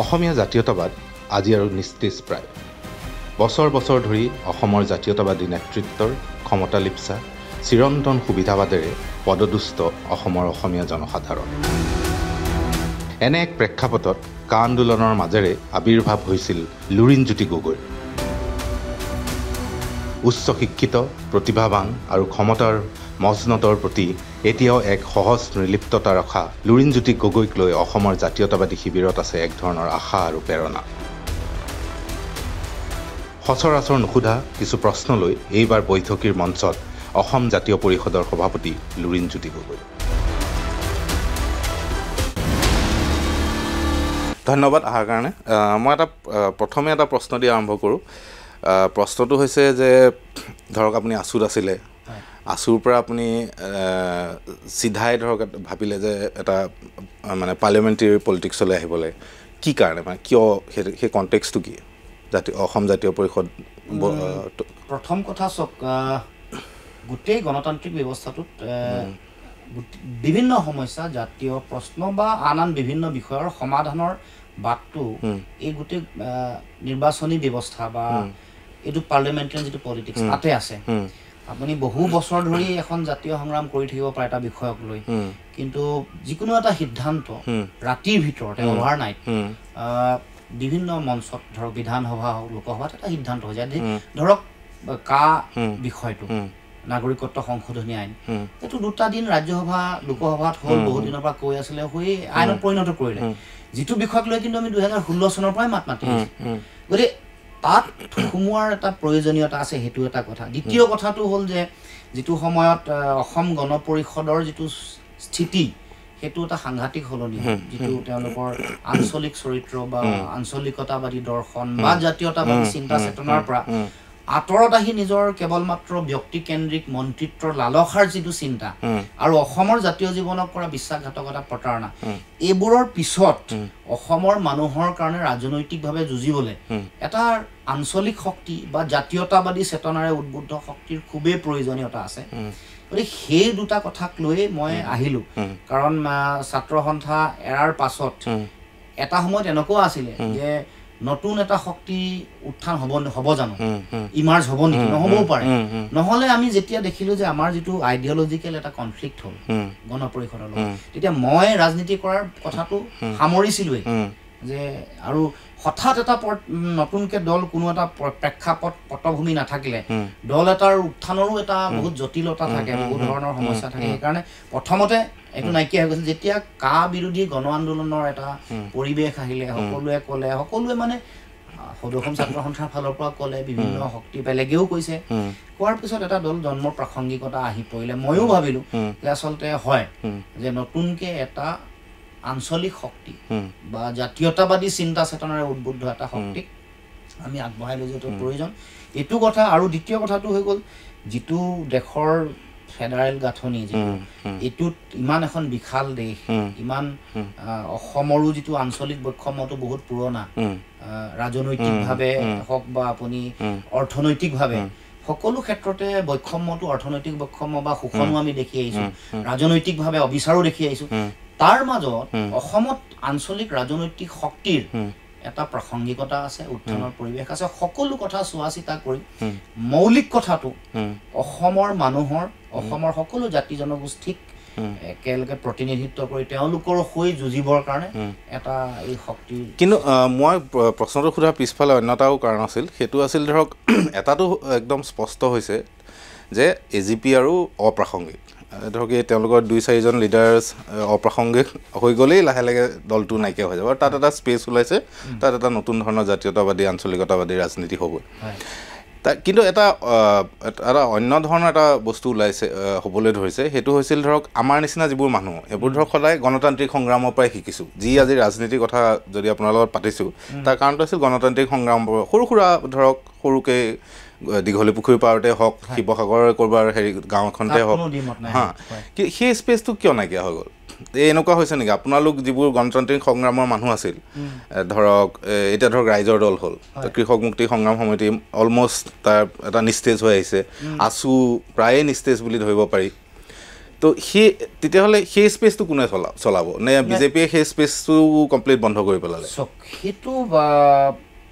অসমীয়া জাতীয়তাবাদ আজি আৰু নিস্তেজ প্ৰায়। বছৰ বছৰ ধৰি অসমৰ জাতীয়তাবাদী নেতৃত্বৰ ক্ষমতালিপ্সা চিৰন্তন সুবিধাবাদেৰে পদদুষ্ট অসমৰ অসমীয়া জনসাধাৰণ। এনে এক প্ৰেক্ষাপটত কা আন্দোলনৰ মাজেৰে আবিৰ্ভাৱ হৈছিল লুৰিণজ্যোতি গগৈৰ। উচ্চ শিক্ষিত, প্ৰতিভাৱান আৰু ক্ষমতাৰ মজনতৰ প্ৰতি এতিয়াও এক সহজ নিৰ্লিপ্ততা ৰখা লুৰিণজ্যোতি গগৈক লৈ অসমৰ জাতীয়তাবাদী শিবিৰত আছে এক ধৰণৰ আশা আৰু প্ৰেৰণা। সচৰাচৰ নুসুধা কিছু প্ৰশ্ন লৈ এইবাৰ বৈঠকীৰ মঞ্চত অসম জাতীয় পৰিষদৰ সভাপতি লুৰিণজ্যোতি গগৈ। ধন্যবাদ অহাৰ কাৰণে। মই প্ৰথমে এটা প্ৰশ্ন দি আৰম্ভ কৰোঁ। প্ৰশ্নটো হৈছে যে ধৰক আপুনি আছুত আছিলে, আছুৰ পৰা আপুনি চিধাই ধৰক ভাবিলে যে এটা মানে পাৰ্লিয়ামেণ্টেৰী পলিটিক্সলৈ আহিবলৈ, কি কাৰণে, মানে কিয়, সেই কণ্টেক্সটো কি অসম জাতীয় পৰিষদ? প্ৰথম কথা চাওক, গোটেই গণতান্ত্ৰিক ব্যৱস্থাটোত বিভিন্ন সমস্যা, জাতীয় প্ৰশ্ন বা আন বিভিন্ন বিষয়ৰ সমাধানৰ বাটটো এই গোটেই নিৰ্বাচনী ব্যৱস্থা বা এইটো পাৰ্লিয়ামেণ্টেৰী যিটো পলিটিক্স তাতে আছে। আপুনি বহু বছৰ ধৰি এখন জাতীয় সংগ্ৰাম কৰি থাকিব পাৰে এটা বিষয়ক লৈ, কিন্তু যিকোনো এটা সিদ্ধান্ত ৰাতিৰ ভিতৰতে অভাৰনাইট বিভিন্ন মঞ্চত, ধৰক বিধানসভা হওক, লোকসভাত এটা সিদ্ধান্ত হৈ যায়। ধৰক কা বিষয়টো, নাগৰিকত্ব সংশোধনী আইন, এইটো 2টা দিন ৰাজ্যসভা লোকসভাত হ'ল, বহু দিনৰ পৰা কৈ আছিলে, হৈ আইনত পৰিণত কৰিলে। যিটো বিষয়ক লৈ কিন্তু আমি 2016 চনৰ পৰাই মাত মাতি আছোঁ। গতিকে তাত সোমোৱাৰ এটা প্ৰয়োজনীয়তা আছে, সেইটো এটা কথা। দ্বিতীয় কথাটো হ'ল যে যিটো সময়ত অসম গণ পৰিষদৰ যিটো স্থিতি, সেইটো এটা সাংঘাতিক সলনি হ'ল। যিটো তেওঁলোকৰ আঞ্চলিক চৰিত্ৰ বা আঞ্চলিকতাবাদী দৰ্শন বা জাতীয়তাবাদী চিন্তা চেতনাৰ পৰা আঁতৰত আহি নিজৰ কেৱল মাত্ৰ ব্যক্তিকেন্দ্ৰিক মন্ত্ৰিত্বৰ লালসাৰ যিটো চিন্তা আৰু অসমৰ জাতীয় জীৱনক কৰা বিশ্বাসঘাতকতা, প্ৰতাৰণা, এইবোৰৰ পিছত অসমৰ মানুহৰ কাৰণে ৰাজনৈতিকভাৱে যুঁজিবলৈ এটা আঞ্চলিক শক্তি বা জাতীয়তাবাদী চেতনাৰে উদ্বুদ্ধ শক্তিৰ খুবেই প্ৰয়োজনীয়তা আছে। গতিকে সেই দুটা কথাক লৈয়ে মই আহিলোঁ। কাৰণ ছাত্ৰ সন্থা এৰাৰ পাছত এটা সময়ত এনেকুৱা আছিলে যে নতুন এটা শক্তি উত্থান হ'ব জানো, ইমাৰ্জ হ'ব নেকি, নহ'বও পাৰে। নহ'লে আমি যেতিয়া দেখিলোঁ যে আমাৰ যিটো আইডিঅলজিকেল এটা কনফ্লিক্ট হ'ল গণ পৰিষদৰ লগত, তেতিয়া মই ৰাজনীতি কৰাৰ কথাটো সামৰিছিলোঁৱেই যে, আৰু হঠাৎ এটা নতুনকৈ দল, কোনো এটা প্ৰেক্ষাপট পটভূমি নাথাকিলে দল এটাৰ উত্থানৰো এটা বহুত জটিলতা থাকে, বহুত ধৰণৰ সমস্যা থাকে। সেইকাৰণে প্ৰথমতে এইটো নাইকিয়া হৈ গৈছিল। যেতিয়া কা বিৰোধী গণ আন্দোলনৰ এটা পৰিৱেশ আহিলে, সকলোৱে ক'লে, সকলোৱে মানে সদৌ ছাত্ৰ সন্থাৰ ফালৰ পৰা ক'লে, বিভিন্ন শক্তি বেলেগেও কৈছে, কোৱাৰ পিছত এটা দল জন্মৰ প্ৰাসংগিকতা আহি পৰিলে। ময়ো ভাবিলোঁ যে আচলতে হয় যে নতুনকৈ এটা আঞ্চলিক শক্তি বা জাতীয়তাবাদী চিন্তা চেতনাৰে উদ্বুদ্ধ এটা শক্তিক আমি আগবঢ়াই লৈ যোৱাটো প্ৰয়োজন, এইটো কথা। আৰু দ্বিতীয় কথাটো হৈ গ'ল, যিটো দেশৰ ফেডাৰেল গাঁথনি, যিটো এইটোত ইমান এখন বিশাল দেশ, ইমান অসমৰো যিটো আঞ্চলিক বৈষম্যটো বহুত পুৰণা, ৰাজনৈতিকভাৱে হওক বা আপুনি অৰ্থনৈতিকভাৱে, সকলো ক্ষেত্ৰতে বৈষম্যটো, অৰ্থনৈতিক বৈষম্য বা শোষণো আমি দেখি আহিছোঁ, ৰাজনৈতিকভাৱে অবিচাৰো দেখি আহিছোঁ। তাৰ মাজত অসমত আঞ্চলিক ৰাজনৈতিক শক্তিৰ এটা প্ৰাসংগিকতা আছে, উত্থানৰ পৰিৱেশ আছে। সকলো কথা চোৱা চিতা কৰি মৌলিক কথাটো অসমৰ মানুহৰ, অসমৰ সকলো জাতি জনগোষ্ঠীক একেলগে প্ৰতিনিধিত্ব কৰি তেওঁলোকৰ হৈ যুঁজিবৰ কাৰণে এটা এই শক্তি। কিন্তু মই প্ৰশ্নটো সোধাৰ পিছফালে অন্য এটাও কাৰণ আছিল, সেইটো আছিল ধৰক এটাটো একদম স্পষ্ট হৈছে যে AGP আৰু অপ্ৰাসংগিক। ধৰক এই তেওঁলোকৰ 2-4জন লিডাৰ্ছ অপ্ৰাসংগিক হৈ গ'লেই লাহে লাহে দলটো নাইকিয়া হৈ যাব, আৰু তাত এটা স্পেচ ওলাইছে, তাত এটা নতুন ধৰণৰ জাতীয়তাবাদী আঞ্চলিকতাবাদী ৰাজনীতি হ'ব। কিন্তু এটা অন্য ধৰণৰ এটা বস্তু ওলাইছে, হ'বলৈ ধৰিছে, সেইটো হৈছিল ধৰক আমাৰ নিচিনা যিবোৰ মানুহ, এইবোৰ ধৰক সদায় গণতান্ত্ৰিক সংগ্ৰামৰ পৰাই শিকিছোঁ। যি আজি ৰাজনীতিৰ কথা যদি আপোনাৰ লগত পাতিছোঁ, তাৰ কাৰণটো আছিল গণতান্ত্ৰিক সংগ্ৰামৰ সৰু সুৰা, ধৰক সৰুকৈ দীঘলী পুখুৰী পাৰতে হওক, শিৱসাগৰ ক'ৰবাৰ গাঁও এখনতে হওক, সেই স্পেচটো কিয় নাইকিয়া হৈ গ'ল? এনেকুৱা হৈছে নেকি আপোনালোক যিবোৰ গণতান্ত্ৰিক সংগ্ৰামৰ মানুহ আছিল, ধৰক এতিয়া ধৰক ৰাইজৰ দল হ'ল, কৃষক মুক্তি সংগ্ৰাম সমিতি অলমষ্ট তাৰ এটা নিস্তেজ হৈ আহিছে, আছু প্ৰায়ে নিস্তেজ বুলি ধৰিব পাৰি, তো তেতিয়াহ'লে সেই স্পেচটো কোনে চলাব নে বিজেপিয়ে সেই স্পেচটো কমপ্লিট বন্ধ কৰি পেলালে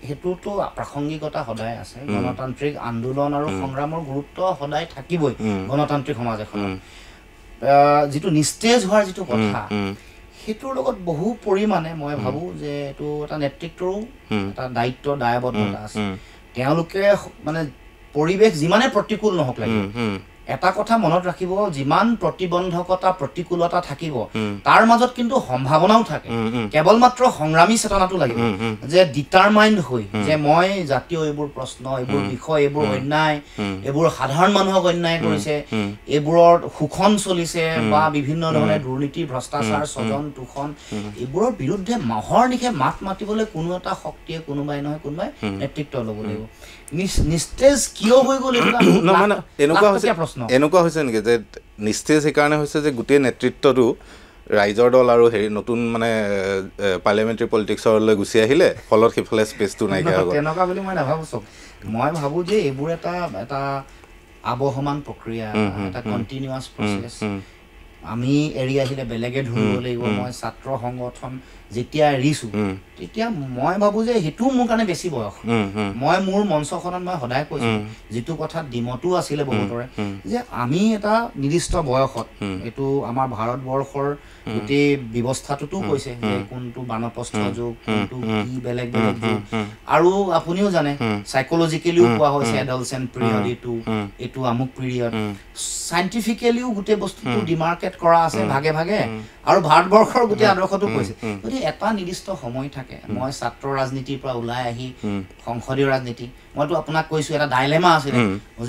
সেইটোতো প্ৰাসংগিকতা সদায় আছে গণতান্ত্ৰিক আন্দোলন আৰু সংগ্ৰামৰ গুৰুত্ব সদায় থাকিবই গণতান্ত্ৰিক সমাজ এখনত যিটো নিস্তেজ হোৱাৰ যিটো কথা সেইটোৰ লগত বহু পৰিমাণে মই ভাবোঁ যে এইটো এটা নেতৃত্বৰো এটা দায়িত্ব দায়বদ্ধতা আছে তেওঁলোকে মানে পৰিৱেশ যিমানে প্ৰতিকূল নহওক লাগে এটা কথা মনত ৰাখিব যিমান প্ৰতিবন্ধকতা প্ৰতিকূলতা থাকিব তাৰ মাজত কিন্তু সম্ভাৱনাও থাকে কেৱল মাত্ৰ সংগ্ৰামী চেতনাটো লাগিব যে ডিটাৰমাইণ্ড হৈ যে মই জাতীয় এইবোৰ প্ৰশ্ন এইবোৰ বিষয় এইবোৰ অন্যায় এইবোৰ সাধাৰণ মানুহক অন্যায় কৰিছে এইবোৰৰ শোষণ চলিছে বা বিভিন্ন ধৰণে দুৰ্নীতি ভ্ৰষ্টাচাৰ স্বজন তোষণ এইবোৰৰ বিৰুদ্ধে মাহৰ নিশে মাত মাতিবলৈ কোনো এটা শক্তিয়ে কোনোবাই নহয় কোনোবাই নেতৃত্ব ল'ব লাগিব নিস্তেজ কিয় হৈ গ'ল এনেকুৱা হৈছে নেকি যে নিস্তেজ সেইকাৰণে হৈছে যে গোটেই নেতৃত্বটো ৰাইজৰ দল আৰু নতুন মানে পাৰ্লিয়ামেণ্টাৰী পলিটিক্সলৈ গুচি আহিলে ফলত সেইফালে স্পেচটো নাইকিয়া হৈ গ'ল তেনেকুৱা বুলি মই নাভাবোঁ চব মই ভাবোঁ যে এইবোৰ এটা আৱহমান প্ৰক্ৰিয়া এটা কণ্টিনিউৱাছ প্ৰচেছ আমি এৰি আহিলে বেলেগে ধৰিব লাগিব মই ছাত্ৰ সংগঠন যেতিয়া এৰিছোঁ তেতিয়া মই ভাবোঁ যে সেইটো মোৰ কাৰণে বেছি বয়স মই মোৰ মঞ্চখনত মই সদায় কৈছোঁ যিটো কথাত দ্বিমতো আছিলে বহুতৰে যে আমি এটা নিৰ্দিষ্ট বয়সত এইটো আমাৰ ভাৰতবৰ্ষৰ গোটেই ব্যৱস্থাটোতো কৈছে যে কোনটো বানপ্ৰস্থ যুগ কোনটো কি বেলেগ বেলেগ যুগ আৰু আপুনিও জানে চাইকলজিকেলিও কোৱা হৈছে এডলচেণ্ট পিৰিয়ড এইটো আমুক পিৰিয়ড চাইণ্টিফিকেলিও গোটেই বস্তুটো ডিমাৰ্কেট কৰা আছে ভাগে ভাগে আৰু ভাৰতবৰ্ষৰ গোটেই আদৰ্শটো কৈছে গতিকে এটা নিৰ্দিষ্ট সময় থাকে মই ছাত্ৰ ৰাজনীতিৰ পৰা ওলাই আহি সংসদীয় ৰাজনীতি মইতো আপোনাক কৈছোঁ এটা ডাইলেমা আছিলে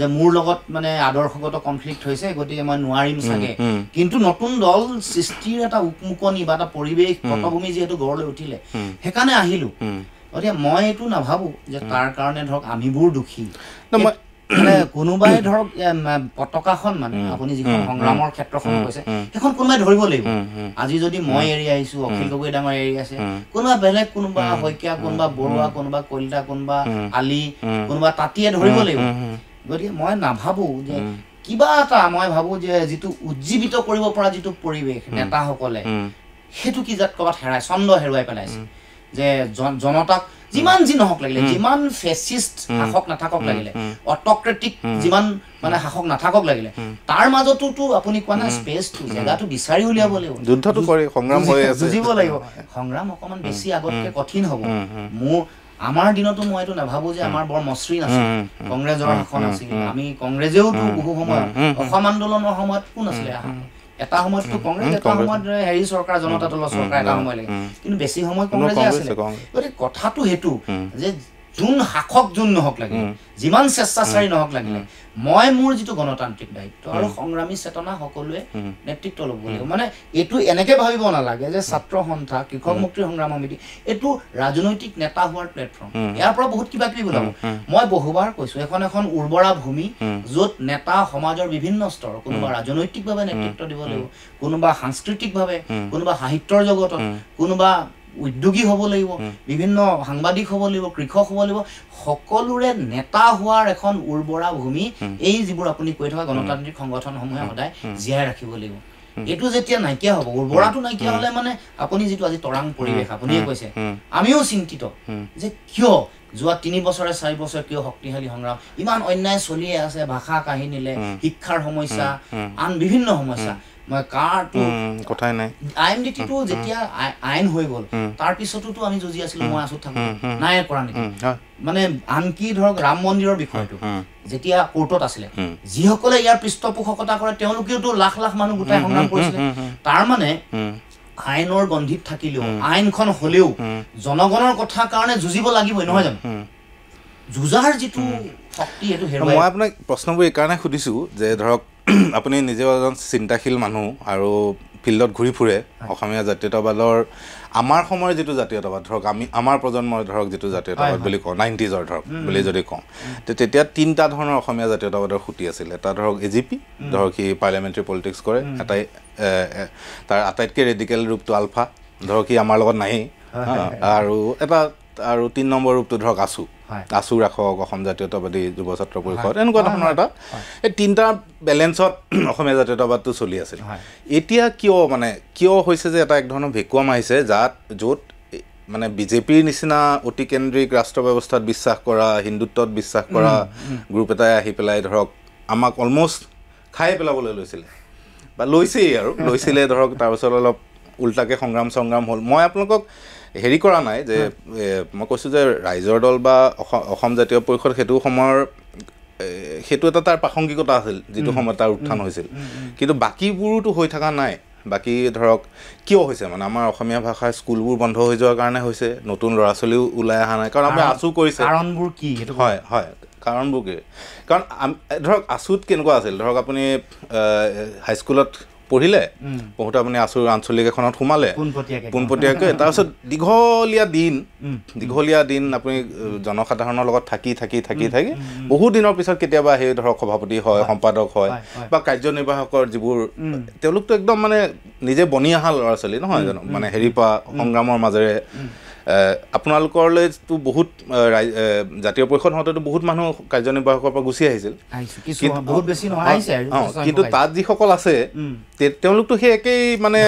যে মোৰ লগত মানে আদৰ্শগত কনফ্লিক্ট হৈছে গতিকে মই নোৱাৰিম চাগে কিন্তু নতুন দল সৃষ্টিৰ এটা উকমুকনি বা এটা পৰিৱেশ পটভূমি যিহেতু গঢ়লৈ উঠিলে সেইকাৰণে আহিলোঁ গতিকে মই এইটো নাভাবোঁ যে তাৰ কাৰণে ধৰক আমিবোৰ দোষী মানে কোনোবাই ধৰক পতাকাখন মানে আপুনি যিখন সংগ্ৰামৰ ক্ষেত্ৰখন কৈছে সেইখন কোনোবাই ধৰিব লাগিব আজি যদি মই এৰি আহিছোঁ অখিল গগৈ ডাঙৰ এৰি আছে কোনোবা বেলেগ কোনোবা শইকীয়া কোনোবা বৰুৱা কোনোবা কলিতা কোনোবা আলি কোনোবা তাঁতীয়ে ধৰিব লাগিব গতিকে মই নাভাবোঁ যে কিবা এটা মই ভাবোঁ যে যিটো উজ্জীৱিত কৰিব পৰা যিটো পৰিৱেশ নেতাসকলে সেইটো কি যাত ক'ৰবাত ছন্দ হেৰুৱাই পেলাইছে যে জনতাক যিমান যি নহওক লাগিলে যিমান ফেচিষ্ট শাসক নাথাকক লাগিলে অট'ক্ৰেটিক যিমান মানে শাসক নাথাকক লাগিলে তাৰ মাজতোতো আপুনি কোৱা নাই স্পেচটো জেগাটো বিচাৰি উলিয়াব লাগিব যুদ্ধটো কৰি সংগ্ৰাম হৈ আছে যুঁজিব লাগিব সংগ্ৰাম অকণমান বেছি আগতকৈ কঠিন হ'ব আমাৰ দিনতো মই এইটো নাভাবোঁ যে আমাৰ বৰ মসৃণ আছিল কংগ্ৰেছৰ শাসন আছিল আমি কংগ্ৰেছেওতো বহু সময়ত অসম আন্দোলনৰ সময়ত কোন আছিলে এটা সময়ততো কংগ্ৰেছ এটা সময়ত হেৰি চৰকাৰ জনতা দলৰ চৰকাৰ এটা সময় লাগে কিন্তু বেছি সময় কংগ্ৰেছে আছিলে গতিকে কথাটো সেইটো যে যোন শাসক যোন নহওক লাগিলে যিমান স্বেচ্ছাচাৰী নহওক লাগিলে মই মোৰ যিটো গণতান্ত্ৰিক দায়িত্ব আৰু সংগ্ৰামী চেতনা সকলোৱে নেতৃত্ব ল'ব লাগিব মানে এইটো এনেকৈ ভাবিব নালাগে যে ছাত্ৰ সন্থা কৃষক মুক্তি সংগ্ৰাম সমিতি এইটো ৰাজনৈতিক নেতা হোৱাৰ প্লেটফৰ্ম ইয়াৰ পৰা বহুত কিবা কিবি ওলাব মই বহুবাৰ কৈছোঁ এখন উৰ্বৰা ভূমি য'ত নেতা সমাজৰ বিভিন্ন স্তৰ কোনোবা ৰাজনৈতিকভাৱে নেতৃত্ব দিব লাগিব কোনোবা সাংস্কৃতিকভাৱে কোনোবা সাহিত্যৰ জগতত কোনোবা উদ্যোগী হ'ব লাগিব বিভিন্ন সাংবাদিক হ'ব লাগিব কৃষক হ'ব লাগিব সকলোৰে নেতা হোৱাৰ এখন উৰ্বৰা ভূমি এই যিবোৰ আপুনি কৈ থকা গণতান্ত্ৰিক সংগঠনসমূহে সদায় জীয়াই ৰাখিব লাগিব এইটো যেতিয়া নাইকিয়া হ'ব উৰ্বৰাটো নাইকিয়া হ'লে মানে আপুনি যিটো আজি তৰাং পৰিৱেশ আপুনিয়ে কৈছে আমিও চিন্তিত যে কিয় যোৱা 3 বছৰে 4 বছৰ কিয় শক্তিশালী সংগ্ৰাম ইমান অন্যায় চলিয়ে আছে ভাষা কাহিনীলে শিক্ষাৰ সমস্যা আন বিভিন্ন সমস্যা মই কাৰটো কথাই নাই আইএমডিটিটো যেতিয়া আইন হৈ গ'ল তাৰ পিছতোতো আমি যুঁজি আছিলোঁ মই আছোঁ থাকোঁ নাই কৰা নেকি মানে আনকি ধৰক ৰাম মন্দিৰৰ বিষয়টো যেতিয়া কোৰ্টত আছিলে যিসকলে ইয়াৰ পৃষ্ঠপোষকতা কৰে তেওঁলোকেওতো লাখ লাখ মানুহ গোটাই সংগ্ৰাম কৰিছিলে তাৰ মানে আইনৰ গন্ধিত থাকিলেও আইনখন হ'লেও জনগণৰ কথাৰ কাৰণে যুঁজিব লাগিবই নহয় জানো যুঁজাৰ যিটো শক্তি এইটো হেৰুৱাই মই আপোনাক প্ৰশ্নবোৰ এইকাৰণে সুধিছোঁ যে ধৰক আপুনি নিজেও এজন চিন্তাশীল মানুহ আৰু ফিল্ডত ঘূৰি ফুৰে অসমীয়া জাতীয়তাবাদৰ আমাৰ সময়ৰ যিটো জাতীয়তাবাদ ধৰক আমাৰ প্ৰজন্মৰ ধৰক যিটো জাতীয়তাবাদ বুলি কওঁ 90s ধৰক বুলি যদি কওঁ তেতিয়া 3টা ধৰণৰ অসমীয়া জাতীয়তাবাদৰ খুঁটি আছিল এটা ধৰক এজিপি ধৰক সি পাৰ্লিয়ামেণ্টাৰী পলিটিক্স কৰে এটাই তাৰ আটাইতকৈ ৰেডিকেল ৰূপটো আলফা ধৰক সি আমাৰ লগত নাহেই আৰু 3 নম্বৰ ৰূপটো ধৰক আছু আছু ৰাখক অসম জাতীয়তাবাদী যুৱ ছাত্ৰ পৰিষদ এনেকুৱা ধৰণৰ এটা এই তিনিটা বেলেঞ্চত অসমীয়া জাতীয়তাবাদটো চলি আছিল এতিয়া কিয় হৈছে যে এটা এক ধৰণৰ ভেকুৱাম আহিছে য'ত মানে বিজেপিৰ নিচিনা অতি কেন্দ্ৰিক ৰাষ্ট্ৰ ব্যৱস্থাত বিশ্বাস কৰা হিন্দুত্বত বিশ্বাস কৰা গ্ৰুপ এটাই আহি পেলাই ধৰক আমাক অলমষ্ট খাই পেলাবলৈ লৈছিলে বা লৈছেই আৰু লৈছিলে ধৰক তাৰপিছত অলপ উল্টাকৈ সংগ্ৰাম হ'ল মই আপোনালোকক হেৰি কৰা নাই যে মই কৈছোঁ যে ৰাইজৰ দল বা অসম জাতীয় পৰিষদ সেইটো সময়ৰ সেইটো এটা তাৰ প্ৰাসংগিকতা আছিল যিটো সময়ত তাৰ উত্থান হৈছিল কিন্তু বাকীবোৰোতো হৈ থকা নাই বাকী ধৰক কিয় হৈছে মানে আমাৰ অসমীয়া ভাষাৰ স্কুলবোৰ বন্ধ হৈ যোৱাৰ কাৰণে হৈছে নতুন ল'ৰা ছোৱালীও ওলাই অহা নাই কাৰণ আমি আছু কৰিছে কাৰণবোৰ কি হয় কাৰণবোৰ কি কাৰণ ধৰক আছুত কেনেকুৱা আছিল ধৰক আপুনি হাইস্কুলত পঢ়িলে পঢ়োতে আপুনি আছুৰ আঞ্চলিক এখনত সোমালে পোনপটীয়াকৈ তাৰপিছত দীঘলীয়া দিন আপুনি জনসাধাৰণৰ লগত থাকি বহুত দিনৰ পিছত কেতিয়াবা সেই ধৰক সভাপতি হয় সম্পাদক হয় বা কাৰ্যনিৰ্বাহকৰ যিবোৰ তেওঁলোকতো একদম মানে নিজে বনি অহা ল'ৰা ছোৱালী নহয় জানো মানে হেৰি পৰা সংগ্ৰামৰ মাজেৰে আপোনালোকৰলৈতো বহুত জাতীয় পৰিষদ হওঁতেতো বহুত মানুহ কাৰ্যনিৰ্বাহকৰ পৰা গুচি আহিছিল কিন্তু তাত যিসকল আছে তেওঁলোকতো সেই একেই মানে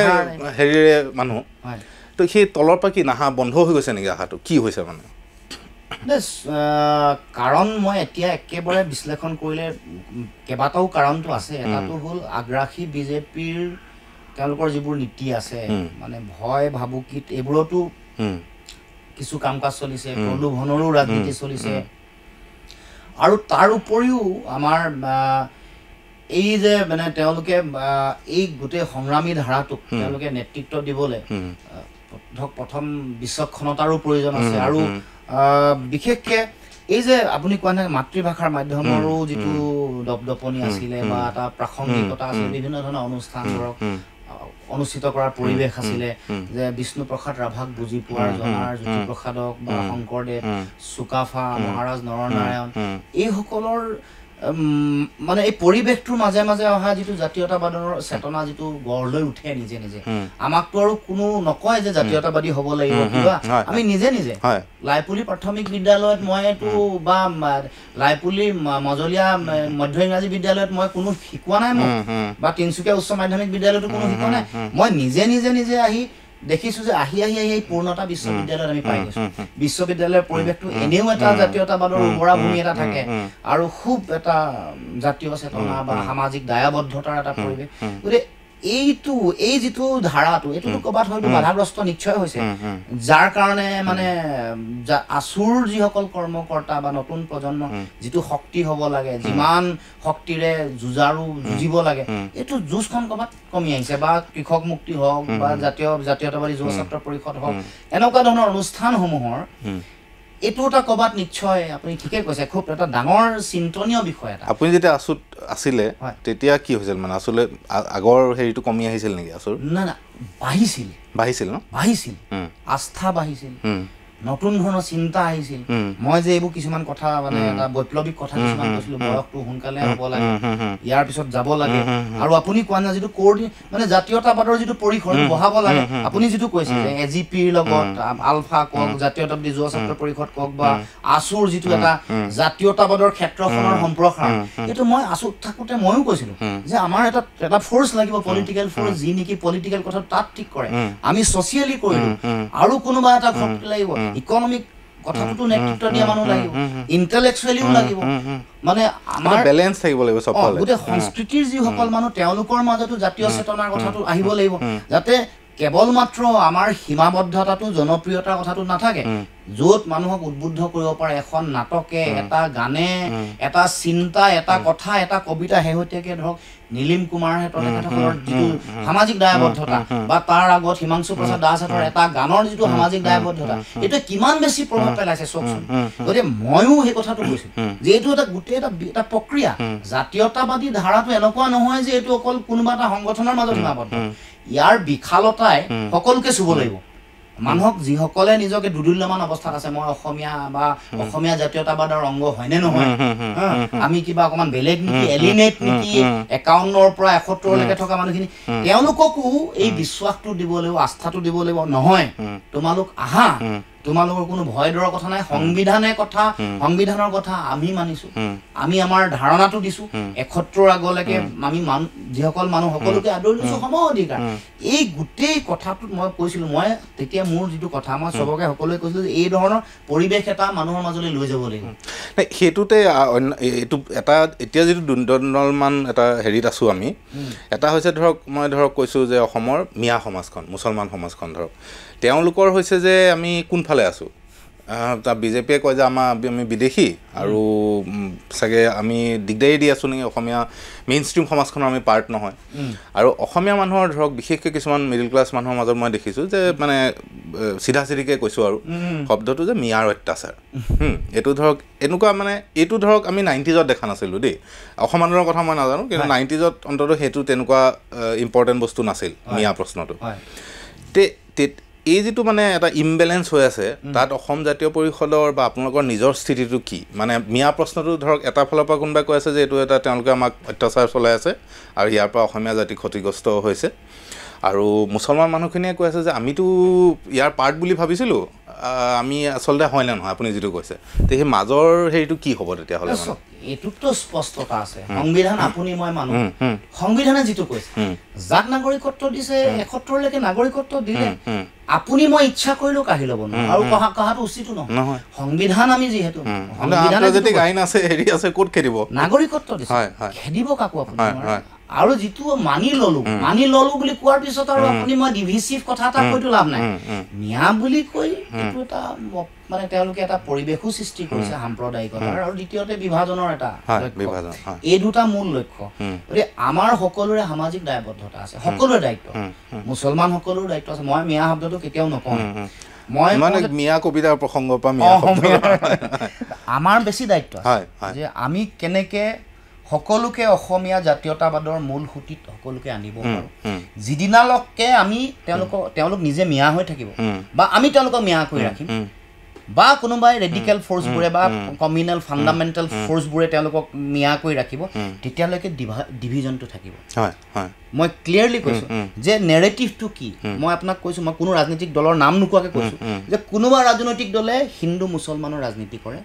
হেৰিৰে মানুহ তো সেই তলৰ পৰা কি নাহা বন্ধ হৈ গৈছে নেকি আশাটো কি হৈছে মানে কাৰণ মই এতিয়া একেবাৰে বিশ্লেষণ কৰিলে কেইবাটাও কাৰণটো আছে এটাটো হ'ল আগ্ৰাসী বিজেপিৰ তেওঁলোকৰ যিবোৰ নীতি আছে মানে ভয় ভাবুকিত এইবোৰতো কিছু কাম কাজ চলিছে প্ৰলোভনৰো ৰাজনীতি চলিছে আৰু তাৰ উপৰিও আমাৰ এই যে মানে তেওঁলোকে এই গোটেই সংগ্ৰামী ধাৰাটোক তেওঁলোকে নেতৃত্ব দিবলৈ ধৰক প্ৰথম বিচক্ষণতাৰো প্ৰয়োজন আছে আৰু বিশেষকৈ এই যে আপুনি কোৱা নাই মাতৃভাষাৰ মাধ্যমৰো যিটো দপদপনি আছিলে বা এটা প্ৰাসংগিকতা আছিলে বিভিন্ন ধৰণৰ অনুষ্ঠান ধৰক অনুষ্ঠিত কৰাৰ পৰিৱেশ আছিলে যে বিষ্ণুপ্ৰসাদ ৰাভাক বুজি পোৱাৰ জনাৰ জ্যোতিপ্ৰসাদক বা শংকৰদেৱ চুকাফা মহাৰাজ নৰনাৰায়ণ এইসকলৰ মানে এই পৰিৱেশটোৰ মাজে মাজে অহা যিটো জাতীয়তাবাদৰ চেতনা যিটো গঢ় লৈ উঠে নিজে আমাকতো আৰু কোনো নকয় যে জাতীয়তাবাদী হ'ব লাগিব কিবা আমি নিজে লাইপুলি প্ৰাথমিক বিদ্যালয়ত মইতো বা লাইপুলি মজলীয়া মধ্য ইংৰাজী বিদ্যালয়ত মই কোনো শিকোৱা নাই মোক বা তিনিচুকীয়া উচ্চ মাধ্যমিক বিদ্যালয়তো কোনো শিকোৱা নাই মই নিজে আহি দেখিছো যে আহি এই পূৰ্ণতা বিশ্ববিদ্যালয়ত আমি পাই গৈছো বিশ্ববিদ্যালয়ৰ পৰিৱেশটো এনেও এটা জাতীয়তাবাদৰ উৰ্বৰা ভূমি এটা থাকে আৰু খুব এটা জাতীয় চেতনা বা সামাজিক দায়বদ্ধতাৰ এটা পৰিৱেশ গতিকে এই যিটো ধাৰাটো এইটোতো ক'ৰবাত হয়তো বাধাগ্ৰস্ত নিশ্চয় হৈছে যাৰ কাৰণে মানে আছুৰ যিসকল কৰ্মকৰ্তা বা নতুন প্ৰজন্ম যিটো শক্তি হ'ব লাগে যিমান শক্তিৰে যুঁজিব লাগে এইটো যুঁজখন ক'ৰবাত কমি আহিছে বা কৃষক মুক্তি হওক বা জাতীয়তাবাদী যুৱ ছাত্ৰ পৰিষদ হওক এনেকুৱা ধৰণৰ অনুষ্ঠানসমূহৰ এইটো এটা ক'ৰবাত নিশ্চয় আপুনি ঠিকে কৈছে খুব এটা ডাঙৰ চিন্তনীয় বিষয় এটা আপুনি যেতিয়া আছুত আছিলে তেতিয়া কি হৈছিল মানে আচলতে আগৰ হেৰিটো কমি আহিছিল নেকি আছুৰ না বাঢ়িছিল আস্থা বাঢ়িছিল নতুন ধৰণৰ চিন্তা আহিছিল মই যে এইবোৰ কিছুমান কথা মানে এটা বৈপ্লৱিক কথা কিছুমান কৈছিলো বয়সটো সোনকালে হ'ব লাগে ইয়াৰ পিছত যাব লাগে আৰু আপুনি কোৱা না যিটো মানে জাতীয়তাবাদৰ যিটো পৰিসৰ বঢ়াব লাগে আপুনি যিটো কৈছে যে এজিপিৰ লগত আলফা কক জাতীয়তাবাদী যুৱ ছাত্ৰ পৰিষদ কক বা আছুৰ যিটো এটা জাতীয়তাবাদৰ ক্ষেত্ৰখনৰ সম্প্ৰসাৰণ এইটো মই আছুত থাকোঁতে ময়ো কৈছিলো যে আমাৰ এটা ফ'ৰ্চ লাগিব পলিটিকেল ফ'ৰ্চ যি নেকি পলিটিকেল কথা তাত ঠিক কৰে আমি ছ'চিয়েলি কৰিলো আৰু কোনোবা এটা শক্তি লাগিব ইকনমিক কথাটো নেতৃত্ব দিয়া মানুহ লাগিব ইন্টেলেকচুৱেলিও লাগিব মানে আমাৰ বেলেন্স থাকিব লাগিব সব ফালে গোটেই সংস্কৃতিৰ যিসকল মানুহ তেওঁলোকৰ মাজতো জাতীয় চেতনাৰ কথাটো আহিব লাগিব যাতে কেৱল মাত্ৰ আমাৰ সীমাবদ্ধতাটো জনপ্ৰিয়তাৰ কথাটো নাথাকে য'ত মানুহক উদ্বুদ্ধ কৰিব পাৰে এখন নাটকে এটা গানে এটা চিন্তা এটা কথা এটা কবিতা শেহতীয়াকৈ ধৰক নীলিম কুমাৰহেঁতৰ তেখেতসকলৰ যিটো সামাজিক দায়বদ্ধতা বা তাৰ আগত হিমাংশু প্ৰসাদ দাসহেঁতৰ এটা গানৰ যিটো সামাজিক দায়বদ্ধতা এইটো কিমান বেছি প্ৰভাৱ পেলাইছে চাওকচোন গতিকে ময়ো সেই কথাটো কৈছোঁ যে এইটো এটা গোটেই এটা প্ৰক্ৰিয়া জাতীয়তাবাদী ধাৰাটো এনেকুৱা নহয় যে এইটো অকল কোনোবা এটা সংগঠনৰ মাজত সীমাবদ্ধ ইয়াৰ বিশালতাই সকলোকে চুব লাগিব মানুহক যিসকলে নিজকে দুদুল্যমান অৱস্থাত আছে মই অসমীয়া বা অসমীয়া জাতীয়তাবাদৰ অংগ হয়নে নহয় আমি কিবা অকণমান বেলেগ নেকি এলিনেট নেকি ৫১ৰ পৰা ৭১লৈকে থকা মানুহখিনি তেওঁলোককো এই বিশ্বাসটো দিব লাগিব আস্থাটো দিব লাগিব নহয় তোমালোক আহা তোমালোকৰ কোনো ভয় ডৰৰ কথা নাই সংবিধানৰ কথা আমি মানিছো আমি আমাৰ ধাৰণাটো দিছো ৭১ আগলৈকে আমি যিসকল মানুহ সকলোকে আদৰি লৈছো সম অধিকাৰ এই গোটেই কথাটোত মই কৈছিলো মই তেতিয়া মোৰ যিটো কথা মই সবকে সকলোৱে কৈছিলো যে এই ধৰণৰ পৰিৱেশ এটা মানুহৰ মাজলৈ লৈ যাব লাগিব সেইটোতে এইটো এটা এতিয়া যিটো দুৰ্দলমান এটা হেৰিত আছো আমি এটা হৈছে ধৰক মই ধৰক কৈছো যে অসমৰ মিয়া সমাজখন মুছলমান সমাজখন ধৰক তেওঁলোকৰ হৈছে যে আমি কোনফালে আছো বিজেপিয়ে কয় যে আমি বিদেশী আৰু চাগে আমি দিগদাৰী দি আছো নেকি অসমীয়া মেইন ষ্ট্ৰীম সমাজখনৰ আমি পাৰ্ট নহয় আৰু অসমীয়া মানুহৰ ধৰক বিশেষকৈ কিছুমান মিডিল ক্লাছ মানুহৰ মাজত মই দেখিছোঁ যে মানে চিধা চিধিকৈ কৈছোঁ আৰু শব্দটো যে মিয়াৰ অত্যাচাৰ এইটো ধৰক এনেকুৱা মানে এইটো ধৰক আমি 90s দেখা নাছিলোঁ দেই অসম আন্দোলনৰ কথা মই নাজানো কিন্তু 90s অন্ততঃ সেইটো তেনেকুৱা ইম্পৰ্টেণ্ট বস্তু নাছিল মিয়া প্ৰশ্নটো এই যিটো মানে এটা ইমবেলেঞ্চ হৈ আছে তাত অসম জাতীয় পৰিষদৰ বা আপোনালোকৰ নিজৰ স্থিতিটো কি মানে মিয়া প্ৰশ্নটো ধৰক এটা ফালৰ পৰা কোনোবাই কৈ আছে যে এইটো এটা তেওঁলোকে আমাক অত্যাচাৰ চলাই আছে আৰু ইয়াৰ পৰা অসমীয়া জাতি ক্ষতিগ্ৰস্ত হৈছে আৰু মুছলমান মানুহখিনিয়ে কৈ আছে যে আমিতো ইয়াৰ পাৰ্ট বুলি ভাবিছিলোঁ আমি আচলতে হয় নে নহয় আপুনি যিটো কৈছে তে সেই মাজৰ হেৰিটো কি হ'ব তেতিয়াহ'লে এইটোতো স্পষ্টতা আছে সংবিধান আপুনি মই মানুহ সংবিধানে যিটো কৈছে যাক নাগৰিকত্ব দিছে ৭১লৈকে নাগৰিকত্ব দিলে আপুনি মই ইচ্ছা কৰিলেও কাঢ়ি ল'ব নোৱাৰো আৰু কহাটো উচিতো নহয় সংবিধান আমি যিহেতু আন্তৰ্জাতিক আইন আছে হেৰি আছে ক'ত খেদিব নাগৰিকত্ব দিছে খেদিব কাকো আপুনি আৰু যিটো মানি ললো বুলি কোৱাৰ পিছত আৰু আপুনি মই ডিভিচিভ কথা এটা কৈতো লাভ নাই মিয়া বুলি কৈ এইটো এটা মানে তেওঁলোকে এটা পৰিৱেশো সৃষ্টি কৰিছে সাম্প্ৰদায়িকতাৰ আৰু দ্বিতীয়তে বিভাজনৰ এটা এই দুটা মূল লক্ষ্য গতিকে আমাৰ সকলোৰে সামাজিক দায়বদ্ধতা আছে সকলোৰে দায়িত্ব মুছলমান সকলোৰে দায়িত্ব আছে মই মিয়া শব্দটো কেতিয়াও নকওঁ মই মানে মিয়া কবিতাৰ প্ৰসংগৰ পৰা মিয়া আমাৰ বেছি দায়িত্ব আছে যে আমি কেনেকে সকলোকে অসমীয়া জাতীয়তাবাদৰ মূল সুঁতিত সকলোকে আনিব পাৰোঁ যিদিনালৈকে আমি তেওঁলোক নিজে মিয়া হৈ থাকিব বা আমি তেওঁলোকক মিয়া কৰি ৰাখিম বা কোনোবাই ৰেডিকেল ফ'ৰ্চবোৰে বা কমিউনেল ফাণ্ডামেণ্টেল ফ'ৰ্চবোৰে তেওঁলোকক মিয়া কৰি ৰাখিব তেতিয়ালৈকে ডিভিজনটো থাকিব মই ক্লিয়াৰলি কৈছোঁ যে নেৰেটিভটো কি মই আপোনাক কৈছোঁ মই কোনো ৰাজনৈতিক দলৰ নাম নোকোৱাকৈ কৈছোঁ যে কোনোবা ৰাজনৈতিক দলে হিন্দু মুছলমানৰ ৰাজনীতি কৰে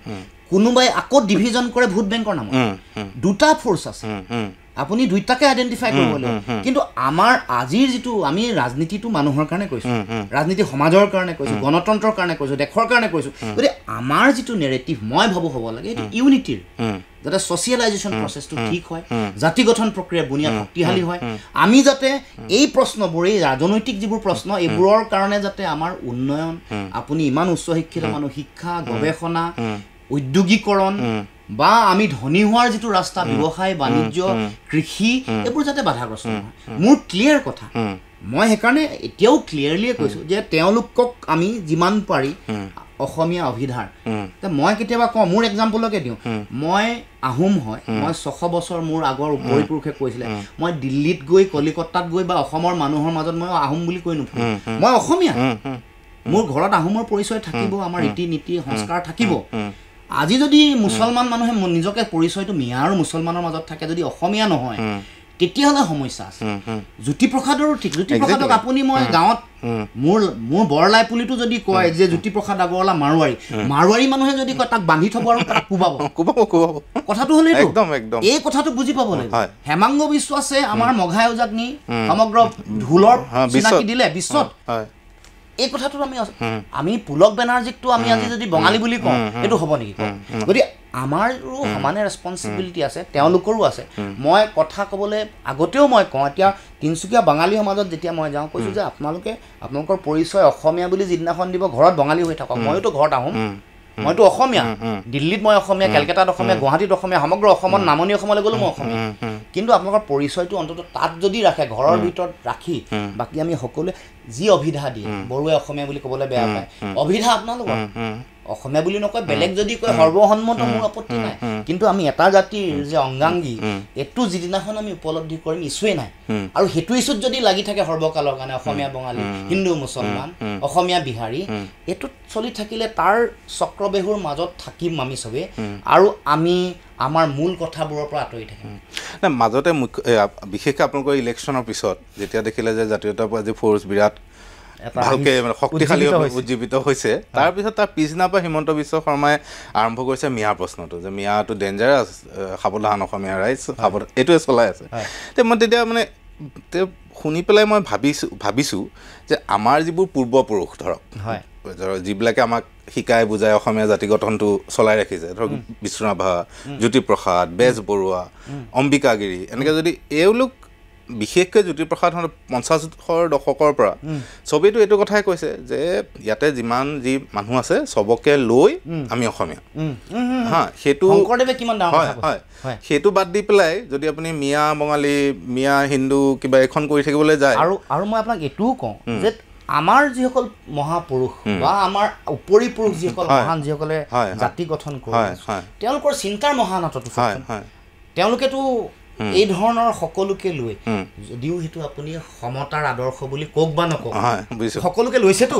কোনোবাই আকৌ ডিভিজন কৰে ভোট বেংকৰ নামত দুটা ফ'ৰ্চ আছে আপুনি দুইটাকে আইডেণ্টিফাই কৰিব লাগিব কিন্তু আমাৰ আজিৰ যিটো আমি ৰাজনীতিটো মানুহৰ কাৰণে কৈছোঁ ৰাজনীতি সমাজৰ কাৰণে কৈছোঁ গণতন্ত্ৰৰ কাৰণে কৈছোঁ দেশৰ কাৰণে কৈছোঁ গতিকে আমাৰ যিটো নেৰেটিভ মই ভাবোঁ হ'ব লাগে এইটো ইউনিটিৰ যাতে ছ'চিয়েলাইজেশ্যন প্ৰচেছটো ঠিক হয় জাতি গঠন প্ৰক্ৰিয়াৰ বুনিয়াদ শক্তিশালী হয় আমি যাতে এই প্ৰশ্নবোৰ এই ৰাজনৈতিক যিবোৰ প্ৰশ্ন এইবোৰৰ কাৰণে যাতে আমাৰ উন্নয়ন আপুনি ইমান উচ্চ শিক্ষিত মানুহ শিক্ষা গৱেষণা উদ্যোগীকৰণ বা আমি ধনী হোৱাৰ যিটো ৰাস্তা ব্যৱসায় বাণিজ্য কৃষি এইবোৰ যাতে বাধাগ্ৰস্ত নহয় মোৰ ক্লিয়াৰ কথা মই সেইকাৰণে এতিয়াও ক্লিয়াৰলিয়ে কৈছোঁ যে তেওঁলোকক আমি যিমান পাৰি অসমীয়া অভিধাৰ মই কেতিয়াবা কওঁ মোৰ এক্সাম্পলকে দিওঁ মই আহোম হয় মই 600 বছৰ মোৰ আগৰ পৰিপুৰুষে কৈছিলে মই দিল্লীত গৈ কলিকতাত গৈ বা অসমৰ মানুহৰ মাজত মই আহোম বুলি কৈ নুফুৰো মই অসমীয়া মোৰ ঘৰত আহোমৰ পৰিচয় থাকিব আমাৰ ৰীতি নীতি সংস্কাৰ থাকিব আজি যদি মুছলমান মানুহে নিজকে পৰিচয়টো মিয়া আৰু মুছলমানৰ মাজত থাকে যদি অসমীয়া নহয় তেতিয়াহ'লে সমস্যা আছে জ্যোতিপ্ৰসাদৰো ঠিক জ্যোতিপ্ৰসাদক আপুনি মই গাঁৱত মোৰ বৰলাই পুলিটো যদি কয় যে জ্যোতিপ্ৰসাদ আগৰৱালা মাৰোৱাৰী মানুহে যদি কয় তাক বান্ধি থব আৰু তাক কোবাব কথাটো হ'লে এই কথাটো বুজি পাব লাগিব হেমাংগ বিশ্বাসে আমাৰ মঘাই ওজাগ্নি সমগ্ৰ ঢোলৰ চিনাকি দিলে বিশ্বত এই কথাটো আমি পুলক বেনাৰ্জীকটো আমি আজি যদি বঙালী বুলি কওঁ এইটো হ'ব নেকি গতিকে আমাৰো সমানে ৰেছপনচিবিলিটি আছে তেওঁলোকৰো আছে মই কথা ক'বলৈ আগতেও মই কওঁ এতিয়া তিনিচুকীয়া বাঙালী সমাজত যেতিয়া মই যাওঁ কৈছোঁ যে আপোনালোকৰ পৰিচয় অসমীয়া বুলি যিদিনাখন দিব ঘৰত বঙালী হৈ থাকক ময়োতো ঘৰত আহোম মইতো অসমীয়া দিল্লীত মই অসমীয়া কেলকাতাত অসমীয়া গুৱাহাটীত অসমীয়া সমগ্ৰ অসমত নামনি অসমলৈ গ'লো মই অসমীয়া কিন্তু আপোনালোকৰ পৰিচয়টো অন্ততঃ তাত যদি ৰাখে ঘৰৰ ভিতৰত ৰাখি বাকী আমি সকলোৱে যি অভিধা দিয়ে বড়োৱে অসমীয়া বুলি ক'বলৈ বেয়া পায় অভিধা আপোনালোকৰ অসমীয়া বুলি নকয় বেলেগ যদি কয় সৰ্বসন্মত মোৰ আপত্তি নাই কিন্তু আমি এটা জাতিৰ যে অংগাংগী এইটো যিদিনাখন আমি উপলব্ধি কৰিম ইছ্যুৱে নাই আৰু সেইটো ইছ্যুত যদি লাগি থাকে সৰ্বকালৰ কাৰণে অসমীয়া বঙালী হিন্দু মুছলমান অসমীয়া বিহাৰী এইটোত চলি থাকিলে তাৰ চক্ৰবেহুৰ মাজত থাকিম আমি চবেই আৰু আমি আমাৰ মূল কথাবোৰৰ পৰা আঁতৰি থাকিম মাজতে বিশেষকৈ আপোনালোকৰ ইলেকশ্যনৰ পিছত যেতিয়া দেখিলে যে জাতীয়তাবাদী ফ'ৰ্চ বিৰাট ভালকৈ মানে শক্তিশালী উজ্জীৱিত হৈছে তাৰপিছত তাৰ পিছদিনাৰ পৰা হিমন্ত বিশ্ব শৰ্মাই আৰম্ভ কৰিছে মিয়া প্ৰশ্নটো যে মিয়াটো ডেঞ্জাৰাছ সাৱধান অসমীয়া ৰাইজ সাৱধান এইটোৱে চলাই আছে তে মই তেতিয়া মানে শুনি পেলাই মই ভাবিছোঁ যে আমাৰ যিবোৰ পূৰ্বপুৰুষ ধৰক যিবিলাকে আমাক শিকাই বুজাই অসমীয়া জাতি গঠনটো চলাই ৰাখিছে ধৰক বিশ্বনাথ ৰাভা জ্যোতিপ্ৰসাদ বেজবৰুৱা অম্বিকাগিৰি এনেকৈ যদি এওঁলোক বিশেষকৈ জ্যোতিপ্ৰসাদ 50ৰ দশকৰ পৰা চবেইতো এইটো কথাই কৈছে যে ইয়াতে যিমান যি মানুহ আছে চবকে লৈ আমি অসমীয়া হা সেইটো সেইটো বাদ দি পেলাই যদি আপুনি মিয়া বঙালী মিয়া হিন্দু কিবা এখন কৰি থাকিবলৈ যায় আৰু মই আপোনাক এইটোও কওঁ যে আমাৰ যিসকল মহাপুৰুষ বা আমাৰ উপৰি পুৰুষ যিসকল মহান যিসকলে জাতি গঠন কৰিছে তেওঁলোকৰ চিন্তাৰ মহানতাটো তেওঁলোকেতো এই ধৰণৰ সকলোকে লৈ যদিও সেইটো আপুনি সমতাৰ আদৰ্শ বুলি কওক বা নকওক সকলোকে লৈছেতো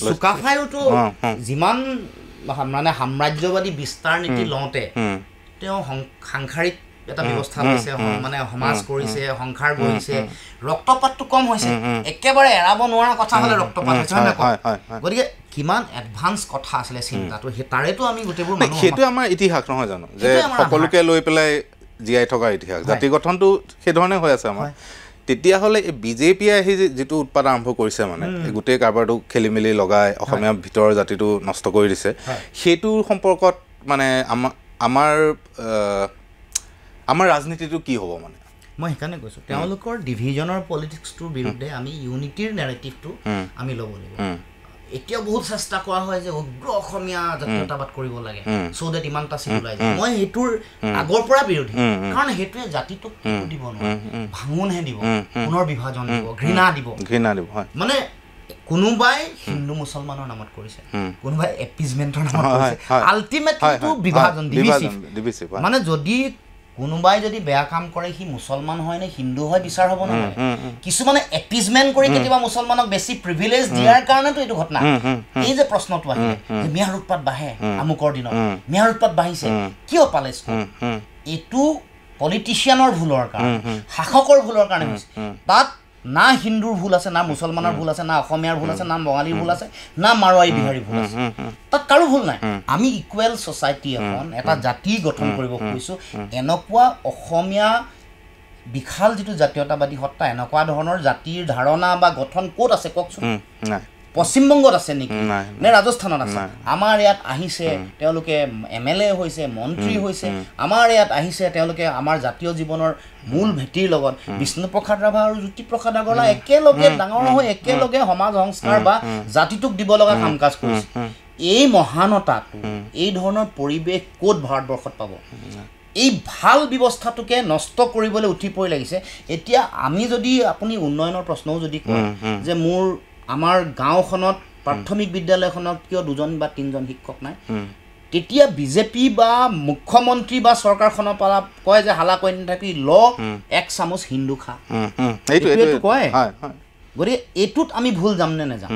চুকাফাইওতো যিমান মানে সাম্ৰাজ্যবাদী বিস্তাৰ নীতি লওঁতে তেওঁ সাংসাৰিক এটা ব্যৱস্থা লৈছে মানে সমাজ কৰিছে সংসাৰ গঢ়িছে ৰক্তপাতটো কম হৈছে একেবাৰে এৰাব নোৱাৰা কথা হ'লে ৰক্তপাত হৈছে হয় নহয় গতিকে কিমান এডভান্স কথা আছিলে চিন্তাটো তাৰেতো আমি গোটেইবোৰ মানুহ সেইটো আমাৰ ইতিহাস নহয় জানো যে সকলোকে লৈ পেলাই জীয়াই থকাৰ ইতিহাস জাতি গঠনটো সেইধৰণে হৈ আছে আমাৰ তেতিয়াহ'লে এই বিজেপিয়ে আহি যিটো উৎপাত আৰম্ভ কৰিছে মানে গোটেই কাৰবাৰটো খেলি মেলি লগাই অসমীয়া ভিতৰৰ জাতিটো নষ্ট কৰি দিছে সেইটোৰ সম্পৰ্কত মানে আমাৰ ৰাজনীতিটো কি হ'ব মানে মই সেইকাৰণে কৈছোঁ তেওঁলোকৰ ডিভিজনৰ পলিটিক্সটোৰ বিৰুদ্ধে আমি ইউনিটিৰ নেৰেটিভটো আমি ল'ব লাগিব এতিয়া বহুত চেষ্টা কৰা হয় যে উগ্ৰ অসমীয়া জাতীয়তাবাদ কৰিব লাগে চ' ডেট ইমানটা চিট ওলাই যায় মই সেইটোৰ আগৰ পৰা বিৰোধী কাৰণ সেইটোৱে জাতিটোক দিব নোৱাৰে ভাঙোনহে দিব পুনৰ বিভাজন দিব ঘৃণা দিব মানে কোনোবাই হিন্দু মুছলমানৰ নামত কৰিছে কোনোবাই এপিজমেণ্টৰ নামত কৰিছে আল্টিমেটলিটো বিভাজন ডিভিচিভ মানে যদি কোনোবাই যদি বেয়া কাম কৰে সি মুছলমান হয় নে হিন্দু হয় বিচাৰ হ'ব নহয় কিছুমানে এপিজমেণ্ট কৰি কেতিয়াবা মুছলমানক বেছি প্ৰিভিলেজ দিয়াৰ কাৰণেতো এইটো ঘটনা এই যে প্ৰশ্নটো আহিলে যে মিয়াৰ উৎপাত বাঢ়ে আমুকৰ দিনত মিয়াৰ উৎপাত বাঢ়িছে কিয় পালে এইটো পলিটিচিয়ানৰ ভুলৰ কাৰণে শাসকৰ ভুলৰ কাৰণে হৈছে তাত না হিন্দুৰ ভুল আছে না মুছলমানৰ ভুল আছে না অসমীয়াৰ ভুল আছে না বঙালীৰ ভুল আছে না মাৰোৱাৰী বিহাৰীৰ ভুল আছে তাত কাৰো ভুল নাই আমি ইকুৱেল ছ'চাইটি এখন এটা জাতি গঠন কৰিব খুজিছোঁ এনেকুৱা অসমীয়া বিশাল যিটো জাতীয়তাবাদী সত্তা এনেকুৱা ধৰণৰ জাতিৰ ধাৰণা বা গঠন ক'ত আছে কওকচোন পশ্চিমবংগত আছে নেকি নে ৰাজস্থানত আছে আমাৰ ইয়াত আহিছে তেওঁলোকে MLA হৈছে মন্ত্ৰী হৈছে আমাৰ ইয়াত আহিছে তেওঁলোকে আমাৰ জাতীয় জীৱনৰ মূল ভেটিৰ লগত বিষ্ণুপ্ৰসাদ ৰাভা আৰু জ্যোতিপ্ৰসাদ আগৰৱালা একেলগে ডাঙৰ হৈ একেলগে সমাজ সংস্কাৰ বা জাতিটোক দিব লগা কাম কাজ কৰিছে এই মহানতাটো এই ধৰণৰ পৰিৱেশ ক'ত ভাৰতবৰ্ষত পাব এই ভাল ব্যৱস্থাটোকে নষ্ট কৰিবলৈ উঠি পৰি লাগিছে এতিয়া আমি যদি আপুনি উন্নয়নৰ প্ৰশ্নও যদি কয় যে আমাৰ গাঁওখনত প্ৰাথমিক বিদ্যালয়খনত কিয় 2জন বা 3জন শিক্ষক নাই তেতিয়া বিজেপি বা মুখ্যমন্ত্ৰী বা চৰকাৰখনৰ পৰা কয় যে হালা কৈ নাথাকি এক চামুচ হিন্দু খা এইটো কয় গতিকে এইটোত আমি ভুল যাম নে নেযাম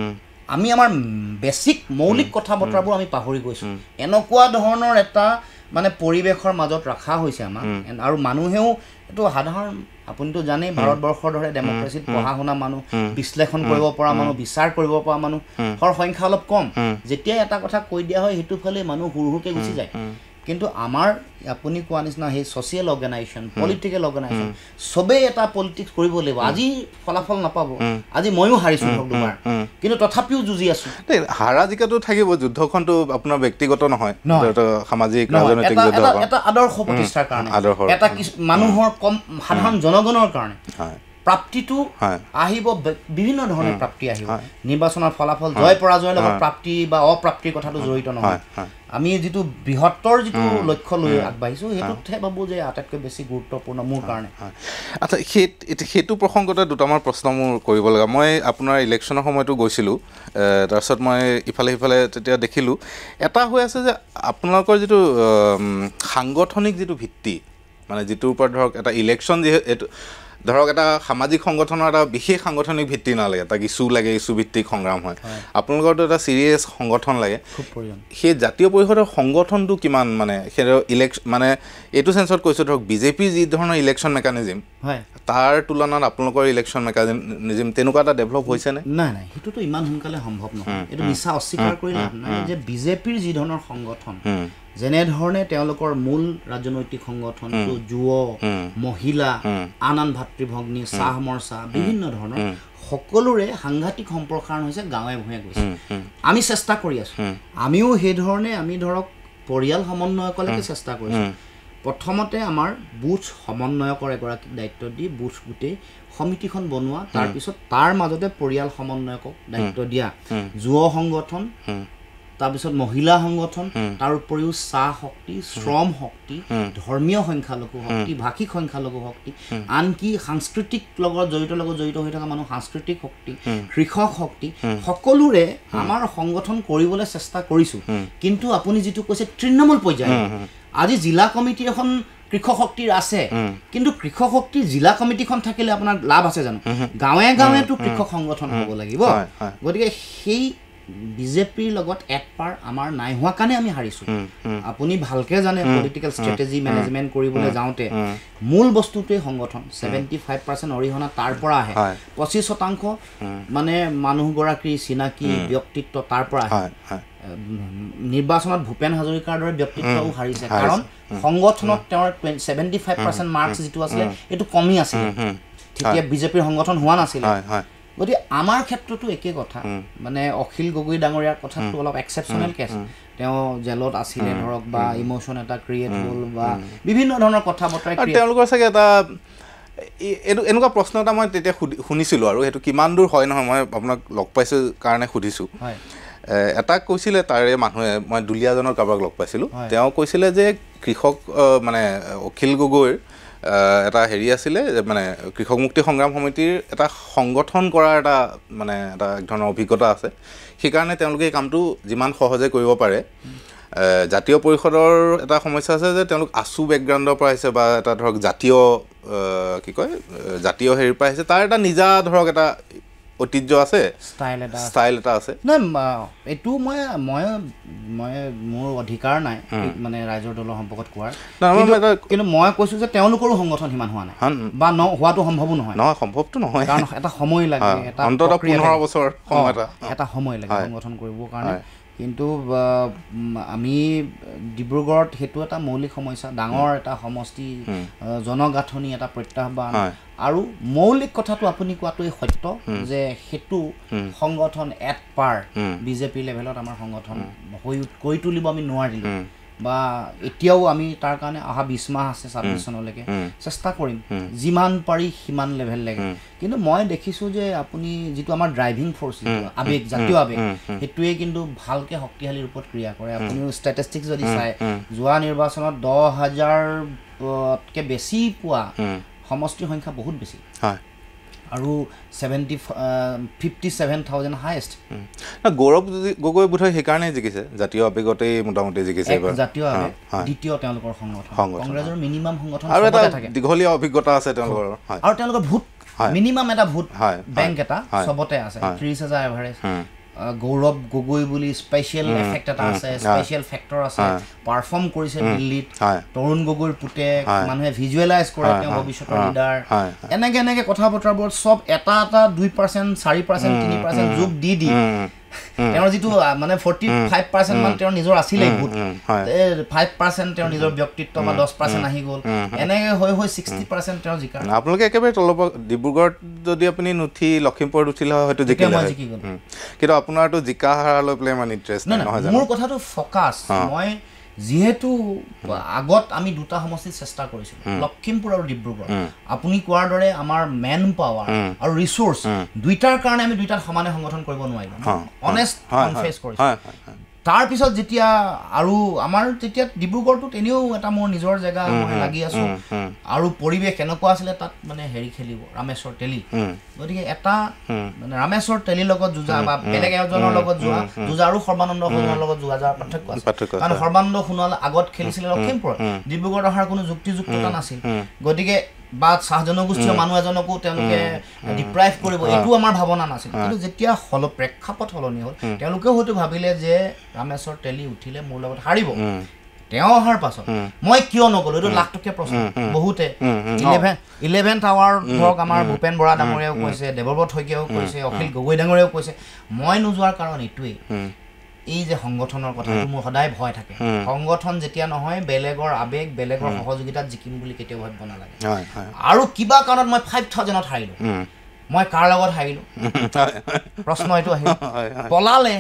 আমি আমাৰ বেছিক মৌলিক কথা বতৰাবোৰ আমি পাহৰি গৈছোঁ এনেকুৱা ধৰণৰ এটা মানে পৰিৱেশৰ মাজত ৰখা হৈছে আমাক আৰু মানুহেও এইটো সাধাৰণ আপুনিতো জানেই ভাৰতবৰ্ষৰ দৰে ডেমক্ৰেচিত পঢ়া শুনা মানুহ বিশ্লেষণ কৰিব পৰা মানুহ বিচাৰ কৰিব পৰা মানুহৰ সংখ্যা অলপ কম যেতিয়া এটা কথা কৈ দিয়া হয় সেইটো ফালে মানুহ হুৰহুৰকৈ গুচি যায় কিন্তু আমাৰ আপুনি কোৱা নিচিনা সেই ছ'চিয়েল অৰ্গেনাইজেশ্যন পলিটিকেল অৰ্গেনাইজেশ্যন চবেই এটা পলিটিক্স কৰিব লাগিব আজি ফলাফল নাপাব আজি ময়ো হাৰিছোঁ দুবাৰ কিন্তু তথাপিও যুঁজি আছোঁ হাৰা জিকাটো থাকিব যুদ্ধখনটো আপোনাৰ ব্যক্তিগত নহয় সামাজিক ৰাজনৈতিক যুদ্ধ এটা আদৰ্শ প্ৰতিষ্ঠাৰ কাৰণে এটা মানুহৰ কম সাধাৰণ জনগণৰ কাৰণে প্ৰাপ্তিটো আহিব বিভিন্ন ধৰণৰ প্ৰাপ্তি আহিব নিৰ্বাচনৰ ফলাফল জয় পৰাজয়ৰ লগত প্ৰাপ্তি বা অপ্ৰাপ্তিৰ কথাটো জড়িত নহয় আমি যিটো বৃহত্তৰ যিটো লক্ষ্য লৈ আগবাঢ়িছোঁ সেইটোতহে ভাবোঁ যে আটাইতকৈ বেছি গুৰুত্বপূৰ্ণ মোৰ কাৰণে আচ্ছা সেইটো প্ৰসংগতে দুটামান প্ৰশ্ন মোৰ কৰিব লগা মই আপোনাৰ ইলেকশ্যনৰ সময়তো গৈছিলোঁ তাৰপিছত মই ইফালে সিফালে তেতিয়া দেখিলোঁ এটা হৈ আছে যে আপোনালোকৰ যিটো সাংগঠনিক যিটো ভিত্তি মানে যিটোৰ ওপৰত ধৰক এটা ইলেকশ্যন যিহেতু ধৰক এটা সামাজিক সংগঠনৰ এটা বিশেষ সাংগঠনিক ভিত্তি নালাগে, তাক ইছ্যু লাগে, ইছ্যু ভিত্তিক সংগ্ৰাম হয়। আপোনালোকৰতো এটা চিৰিয়াছ সংগঠন লাগে। সেই জাতীয় পৰিষদৰ সংগঠনটো কিমান মানে সেই ইলেকশ্যন মানে এইটো চেঞ্চত কৈছোঁ ধৰক বিজেপিৰ যি ধৰণৰ ইলেকশ্যন মেকানিজিম তাৰ তুলনাত আপোনালোকৰ ইলেকশ্যন মেকানিজিম তেনেকুৱা এটা ডেভেলপ হৈছেনে? নাই নাই, সেইটোতো ইমান সোনকালে সম্ভৱ নহয়। এইটো মিছা অস্বীকাৰ কৰি লাভ নাই যে বিজেপিৰ যি ধৰণৰ সংগঠন, যেনেধৰণে তেওঁলোকৰ মূল ৰাজনৈতিক সংগঠনটো যুৱ, মহিলা, আন আন ভাতৃভগ্নী, চাহ মৰ্চা, বিভিন্ন ধৰণৰ সকলোৰে সাংঘাতিক সম্প্ৰসাৰণ হৈছে, গাঁৱে ভূঞে গৈছে। আমি চেষ্টা কৰি আছোঁ, আমিও সেই ধৰণে আমি ধৰক পৰিয়াল সমন্বয়কলৈকে চেষ্টা কৰিছোঁ। প্ৰথমতে আমাৰ বুথ সমন্বয়কৰ এগৰাকীক দায়িত্ব দি বুথ গোটেই সমিতিখন বনোৱা, তাৰপিছত তাৰ মাজতে পৰিয়াল সমন্বয়কক দায়িত্ব দিয়া, যুৱ সংগঠন, তাৰপিছত মহিলা সংগঠন, তাৰ উপৰিও চাহ শক্তি, শ্ৰম শক্তি, ধৰ্মীয় সংখ্যালঘু শক্তি, ভাষিক সংখ্যালঘু শক্তি, আনকি সাংস্কৃতিক লগত জড়িত হৈ থকা মানুহ সাংস্কৃতিক শক্তি, কৃষক শক্তি, সকলোৰে আমাৰ সংগঠন কৰিবলৈ চেষ্টা কৰিছোঁ। কিন্তু আপুনি যিটো কৈছে তৃণমূল পৰ্যায়ত, আজি জিলা কমিটি এখন কৃষক শক্তিৰ আছে, কিন্তু কৃষক শক্তিৰ জিলা কমিটিখন থাকিলে আপোনাৰ লাভ আছে জানো? গাঁৱে গাঁৱেতো কৃষক সংগঠন হ'ব লাগিব। গতিকে সেই বিজেপিৰ লগত এক পাৰ আমাৰ নাই হোৱা কাৰণে আমি হাৰিছোঁ। আপুনি ভালকৈ জানে পলিটিকেল ষ্ট্ৰেটেজি মেনেজমেণ্ট কৰিবলৈ যাওঁতে মূল বস্তুটোৱেই সংগঠন। 75% অৰিহণা তাৰ পৰা আহে, 25% মানে মানুহগৰাকীৰ চিনাকি ব্যক্তিত্ব তাৰ পৰা আহে। নিৰ্বাচনত ভূপেন হাজৰিকাৰ দৰে ব্যক্তিত্বও হাৰিছে, কাৰণ সংগঠনত তেওঁৰ 75% মাৰ্কছ যিটো আছিলে এইটো কমি আছিলে, তেতিয়া বিজেপিৰ সংগঠন হোৱা নাছিলে। গতিকে আমাৰ ক্ষেত্ৰতো একে কথা, মানে অখিল গগৈ ডাঙৰীয়াৰ কথাটো অলপ এক্সেপশ্যনেল কেছ। তেওঁ জেলত আছিলে ধৰক, বা ইম'শ্যন এটা ক্ৰিয়েট হ'ল, বা বিভিন্ন ধৰণৰ কথা বতৰা। তেওঁলোকৰ চাগে এটা এনেকুৱা প্ৰশ্ন এটা মই তেতিয়া শুনিছিলোঁ, আৰু সেইটো কিমান দূৰ হয় নহয় মই আপোনাক লগ পাইছোঁ কাৰণে সুধিছোঁ। এটা কৈছিলে তাৰে মানুহে, মই দুলীয়াজনৰ কাৰোবাক লগ পাইছিলোঁ, তেওঁ কৈছিলে যে কৃষক মানে অখিল গগৈৰ এটা হেৰি আছিলে, মানে কৃষক মুক্তি সংগ্ৰাম সমিতিৰ এটা সংগঠন কৰাৰ এটা মানে এটা এক ধৰণৰ অভিজ্ঞতা আছে, সেইকাৰণে তেওঁলোকে এই কামটো যিমান সহজে কৰিব পাৰে। জাতীয় পৰিষদৰ এটা সমস্যা আছে যে তেওঁলোক আছু বেকগ্ৰাউণ্ডৰ পৰা আহিছে, বা এটা ধৰক জাতীয় কি কয় জাতীয় হেৰিৰ পৰা আহিছে, তাৰ এটা নিজা ধৰক এটা ঐতিহ্য আছে, ষ্টাইল এটা আছে। নাই, এইটো মই মোৰ অধিকাৰ নাই মানে ৰাইজৰ দলৰ সম্পৰ্কত কোৱাৰ, কিন্তু মই কৈছোঁ যে তেওঁলোকৰো সংগঠন সিমান হোৱা নাই, বা হোৱাটো সম্ভৱো নহয়। সম্ভৱটো নহয়, কাৰণ এটা সময় লাগে, এটা 15 বছৰ এটা সময় লাগে সংগঠন কৰিবৰ কাৰণে। কিন্তু আমি ডিব্ৰুগড়ত সেইটো এটা মৌলিক সমস্যা, ডাঙৰ এটা সমষ্টি, জনগাঁথনি এটা প্ৰত্যাহ্বান। আৰু মৌলিক কথাটো আপুনি কোৱাটোৱেই সত্য যে সেইটো সংগঠন এট পাৰ বিজেপি লেভেলত আমাৰ সংগঠন কৰি তুলিব আমি নোৱাৰিলোঁ, বা এতিয়াও আমি তাৰ কাৰণে অহা 20 মাহ আছে, 26 চনলৈকে চেষ্টা কৰিম যিমান পাৰি সিমান লেভেল লাগে। কিন্তু মই দেখিছোঁ যে আপুনি যিটো আমাৰ ড্ৰাইভিং ফ'ৰ্চ, আৱেগ, জাতীয় আৱেগ, সেইটোৱে কিন্তু ভালকৈ শক্তিশালী ৰূপত ক্ৰিয়া কৰে। আপুনিও ষ্টেটিষ্টিক্স যদি চায়, যোৱা নিৰ্বাচনত 10,000তকৈ বেছি পোৱা সমষ্টিৰ সংখ্যা বহুত বেছি, আৰু 57,000 হায়েষ্ট। গৌৰৱ গগৈ বোধহয় সেইকাৰণে জিকিছে, জাতীয় আৱেগতেই মোটামুটি জিকিছে। জাতীয় আৱেগ দ্বিতীয় তেওঁলোকৰ সংগঠন, কংগ্ৰেছৰ মিনিমাম সংগঠন, আৰু এটা দীঘলীয়া অভিজ্ঞতা আছে তেওঁলোকৰ, আৰু তেওঁলোকৰ ভোট মিনিমাম এটা ভোট বেংক এটা চবতে আছে, 30,000 এভাৰেজ। গৌৰৱ গগৈ বুলি স্পেচিয়েল এফেক্ট এটা আছে, স্পেচিয়েল ফেক্টৰ আছে, পাৰফৰ্ম কৰিছে দিল্লীত। তৰুণ গগৈৰ পুতেক, মানুহে ভিজুৱেলাইজ কৰে তেওঁ ভৱিষ্যতৰ লিডাৰ। এনেকৈ কথা বতৰাবোৰত চব এটা 2%, 4%, 3% যোগ দি তেওঁৰ যিটো মানে 45% মান তেওঁৰ নিজৰ আছিলে ভোট, 5% তেওঁৰ নিজৰ ব্যক্তিত্ব, বা 10% আহি গ'ল, এনেকৈ হৈ 60% তেওঁ জিকা। আপোনালোকে একেবাৰে তলৰ পৰা ডিব্ৰুগড়ত যদি আপুনি নুঠি লখিমপুৰত উঠিলে হয়তো জিকি গ'ল, কিন্তু আপোনাৰতো জিকা হাৰা লৈ পেলাই ইমান ইণ্টাৰেষ্ট নহয়। মোৰ কথাটো ফ'কাছ, মই যিহেতু আগত আমি দুটা সমষ্টিত চেষ্টা কৰিছিলোঁ, লখিমপুৰ আৰু ডিব্ৰুগড়। আপুনি কোৱাৰ দৰে আমাৰ মেন পাৱাৰ আৰু ৰিচোৰ্চ দুইটাৰ কাৰণে আমি দুইটাত সমানে সংগঠন কৰিব নোৱাৰিলোঁ, অনেষ্ট কনফেছ কৰিছোঁ। তাৰপিছত যেতিয়া আৰু আমাৰ তেতিয়া ডিব্ৰুগড়টোত এনেও এটা মোৰ নিজৰ জেগা মই লাগি আছোঁ, আৰু পৰিৱেশ এনেকুৱা আছিলে তাত মানে হেৰি খেলিব ৰামেশ্বৰ তেলী, গতিকে এটা মানে ৰামেশ্বৰ তেলীৰ লগত যুঁজা বা বেলেগ এজনৰ লগত যুঁজা আৰু সৰ্বানন্দ সোণোৱালৰ লগত যুঁজাৰ পাৰ্থক্য আছে। কাৰণ সৰ্বানন্দ সোণোৱাল আগত খেলিছিলে লখিমপুৰত, ডিব্ৰুগড়ত অহাৰ কোনো যুক্তিযুক্ততা নাছিল। গতিকে বা চাহ জনগোষ্ঠীয় মানুহ এজনকো তেওঁলোকে ডিপ্ৰাইভ কৰিব এইটো আমাৰ ভাৱনা নাছিল কিন্তু যেতিয়া প্ৰেক্ষাপট সলনি হ'ল তেওঁলোকেও হয়তো ভাবিলে যে ৰামেশ্বৰ তেলী উঠিলে মোৰ লগত হাৰিব তেওঁ অহাৰ পাছত মই কিয় নগ'লো এইটো লাখ টকীয়া প্ৰশ্ন বহুতে 11th আৱাৰ ধৰক আমাৰ ভূপেন বৰা ডাঙৰীয়াও কৈছে দেৱব্ৰত শইকীয়াও কৈছে অখিল গগৈ ডাঙৰীয়াও কৈছে মই নোযোৱাৰ কাৰণ এইটোৱেই এই যে সংগঠনৰ কথাটো মোৰ সদায় ভয় থাকে সংগঠন যেতিয়া নহয় বেলেগৰ আবেগ বেলেগৰ সহযোগিতাত জিকিম বুলি কেতিয়াও ভাবিব নালাগে আৰু কিবা কাৰণত মই 5000ত হাৰিলো মই কাৰ লগত হাৰিলো প্ৰশ্ন এইটো আহিল পলালে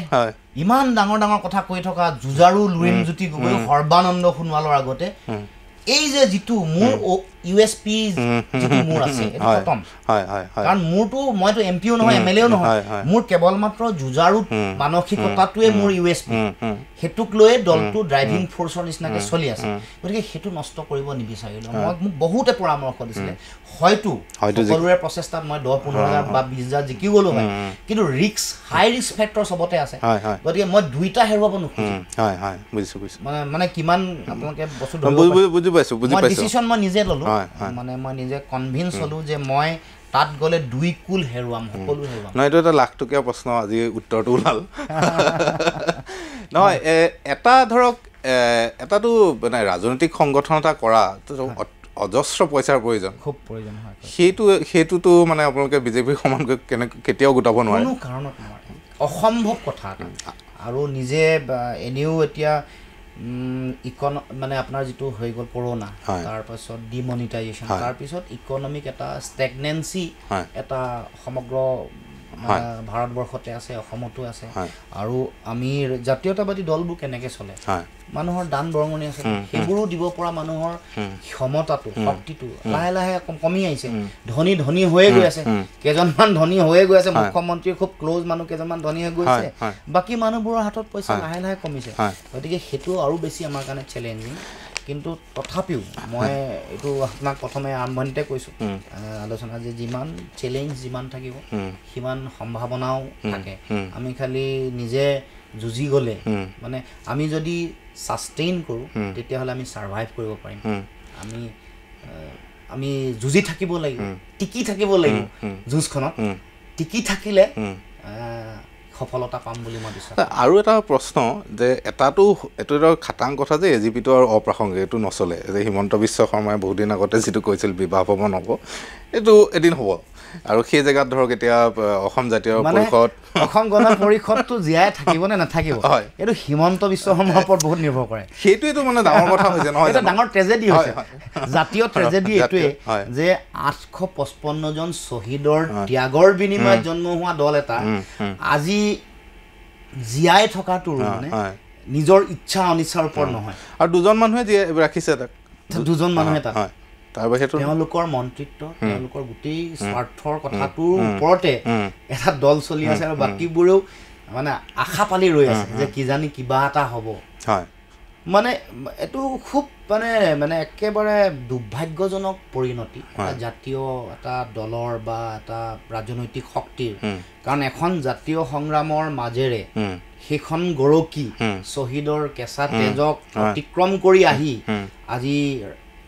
ইমান ডাঙৰ ডাঙৰ কথা কৈ থকা যুঁজাৰু লুৰিণজ্যোতি গগৈ সৰ্বানন্দ সোণোৱালৰ আগতে এই যে যিটো মোৰ ইউএছপি যিটো মোৰ আছে এইটো খতম কাৰণ মোৰটো মইতো এমপিও নহয় এমএলএও নহয় মোৰ কেৱল মাত্ৰ যুঁজাৰু মানসিকতাটোৱে মোৰ ইউএছপি হেতুক লৈ দলটো ড্ৰাইভিং ফোৰ্সৰ নিচিনাকে চলি আছে গতিকে হেতু নষ্ট কৰিব নিবিচাৰিলো মোক বহুতে পৰামৰ্শ দিছিলে হয়তো সকলোৰে প্ৰচেষ্টাত মই 10-15,000 বা 20,000 জিকি গলো হয় কিন্তু হাই ৰিস্ক ফেক্টৰ সবতে আছে গতিকে মই দুইটা হেৰুৱাব নোখোজো বুজিছো মানে কিমান আপোনালোকে বস্তু বুজি পাইছো ডিসিশন মই নিজে ললো মানে মই নিজে কনভিন্স হলো যে মই তাত গলে দুই কুল হেৰুৱাম সকলো হেৰুৱাম নহয় এইটো এটা লাখ টকীয়া প্ৰশ্ন আজি উত্তৰটো ওলাল নহয় এটা ধৰক এটাতো মানে ৰাজনৈতিক সংগঠন এটা কৰা অজস্ৰ পইচাৰ প্ৰয়োজন খুব প্ৰয়োজন হয় সেইটোতো মানে আপোনালোকে বিজেপিৰ সমানকৈ কেতিয়াও গোটাব নোৱাৰে কোনো কাৰণত নোৱাৰে অসম্ভৱ কথা আৰু নিজে এনেও এতিয়া মানে আপোনাৰ যেটো হৈ গ'ল কৰোনা তাৰ পাছত ডিমনিটাইজেশন তাৰ পিছত ইকোনমিক এটা ষ্টেগনেন্সি এটা সমগ্ৰ ভাৰতবৰ্ষতে আছে অসমতো আছে আৰু আমি জাতীয়তাবাদী দলবোৰ কেনেকৈ চলে মানুহৰ দান বৰঙণি আছে সেইবোৰো দিব পৰা মানুহৰ ক্ষমতাটো শক্তিটো লাহে লাহে কমি আহিছে ধনী হৈয়ে গৈ আছে কেজনমান ধনী হৈয়ে গৈ আছে মুখ্যমন্ত্ৰী খুব ক্লোজ মানুহ কেজনমান ধনী হৈ গৈছে বাকি মানুহবোৰৰ হাতত পইচা লাহে লাহে কমিছে গতিকে হেতু আৰু বেছি আমাৰ কাৰণে চ্যালেঞ্জিং কিন্তু তথাপিও মই এইটো আপোনাক প্ৰথমে আৰম্ভণিতে কৈছো আলোচনা যে যিমান চ্যালেঞ্জ যিমান থাকিব সিমান সম্ভাৱনাও থাকে আমি খালি নিজে যুঁজি গলে মানে আমি যদি সাস্টেইন কৰো তেতিয়া হলে আমি সাৰ্ভাইভ কৰিব পাৰিম আমি যুঁজি থাকিব লাগিব টিকি থাকিব লাগিব যুঁজখনত টিকি থাকিলে সফলতা পাম বুলি মই বিশ্বাস আৰু এটা প্ৰশ্ন যে এটাটো খাটাং কথা যে এজিপিটো আৰু অপ্ৰাসংগিক এটো নচলে যে হিমন্ত বিশ্ব শৰ্মাই বহুত দিন আগতে যেটো কৈছিল বিবাহ ভৱন হ'ব এটো এদিন হ'ব আৰু সেই জায়গাত ধৰক এতিয়া অসম জাতীয় পৰিষদ অসম গণ পৰিষদটো জিয়াই থাকিব নে নাথাকিব এটো হিমন্ত বিশ্ব শৰ্মাৰ ওপৰত বহুত নিৰ্ভৰ কৰে সেইটোৱেটো মানে ডাঙৰ কথা হৈছে নহয় এটা ডাঙৰ ট্ৰেজেডি হৈছে জাতীয় ট্ৰেজেডি এটোৱে যে 855 জন শহীদৰ ত্যাগৰ বিনিময়ত জন্ম হোৱা দল এটা আজি জিয়াই থকাটো মানে নিজৰ ইচ্ছা অনিচ্ছাৰ ওপৰত নহয় আৰু দুজন মানুহে ৰাখিছে তাক দুজন মানুহে তাক তাৰ বাহিৰেটো তেওঁলোকৰ মন্ত্ৰিত্ব তেওঁলোকৰ গোটেই স্বাৰ্থৰ কথাটোৰ ওপৰতে এটা দল চলি আছে আৰু বাকিবোৰেও মানে আশা পালি ৰৈ আছে যে কি জানি কিবা এটা হ'ব মানে এটো খুব মানে একেবাৰে দুৰ্ভাগ্যজনক পৰিণতি জাতীয় এটা দলৰ বা এটা ৰাজনৈতিক শক্তিৰ কাৰণ এখন জাতীয় সংগ্ৰামৰ মাজেৰে সেইখন গৰকি শহীদৰ কেঁচা তেজক অতিক্ৰম কৰি আহি আজি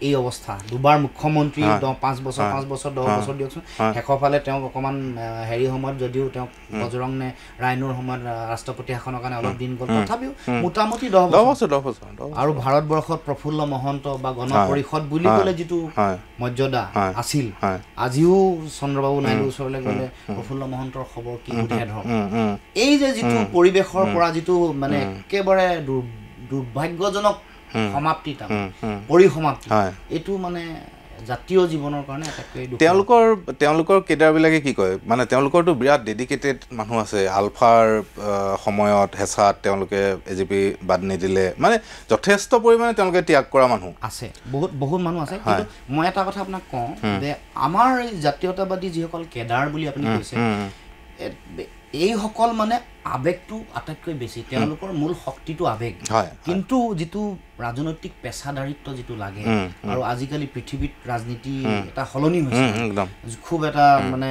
এই অৱস্থা দুবাৰ মুখ্যমন্ত্ৰী 5 বছৰ 10 বছৰ দিয়কচোন হেকফালে তেওঁ অকমান হেৰি সময়ত যদিও তেওঁ বজৰং নে ৰাইনুৰ সময়ত ৰাষ্ট্ৰপতি শাসনৰ কাৰণে অলপ দিন গল তথাপিও মোটামুটি 10 বছৰ আৰু ভাৰতবৰ্ষত প্ৰফুল্ল মহন্ত বা গণ পৰিষদ বুলি ক'লে যেটো মৰ্যাদা আছিল আজিও চন্দ্ৰবাবু নাইডুৰ ওচৰলৈ গলে প্ৰফুল্ল মহন্তৰ খবৰ কি উঠে ধৰ এই যে যেটো পৰিবেশৰ পৰা যেটো মানে একেবাৰে দুৰ্ভাগ্যজনক সমাপ্তিটা পৰিসমাপ্তি এটো মানে জাতীয় জীৱনৰ কাৰণে এটাকৈ তেওঁলোকৰ কেডাৰবিলাকে কি কয় মানে তেওঁলোকৰটো বিৰাট ডেডিকেটেড মানুহ আছে আলফাৰ সময়ত হেছাত তেওঁলোকে এজিপি বাদ নিদিলে মানে যথেষ্ট পৰিমাণে তেওঁলোকে ত্যাগ কৰা মানুহ আছে বহুত মানুহ আছে কিন্তু মই এটা কথা আপোনাক কওঁ যে আমাৰ জাতীয়তাবাদী যিসকল কেডাৰ বুলি আপুনি কৈছে এই সকল মানে আবেগটো আটাইতকৈ বেছি তেওঁলোকৰ মূল শক্তিটো আবেগ কিন্তু যিটো ৰাজনৈতিক পেছাদাৰিত্ব যিটো লাগে আৰু আজিকালি পৃথিৱীত ৰাজনীতি এটা সলনি হৈছে খুব এটা মানে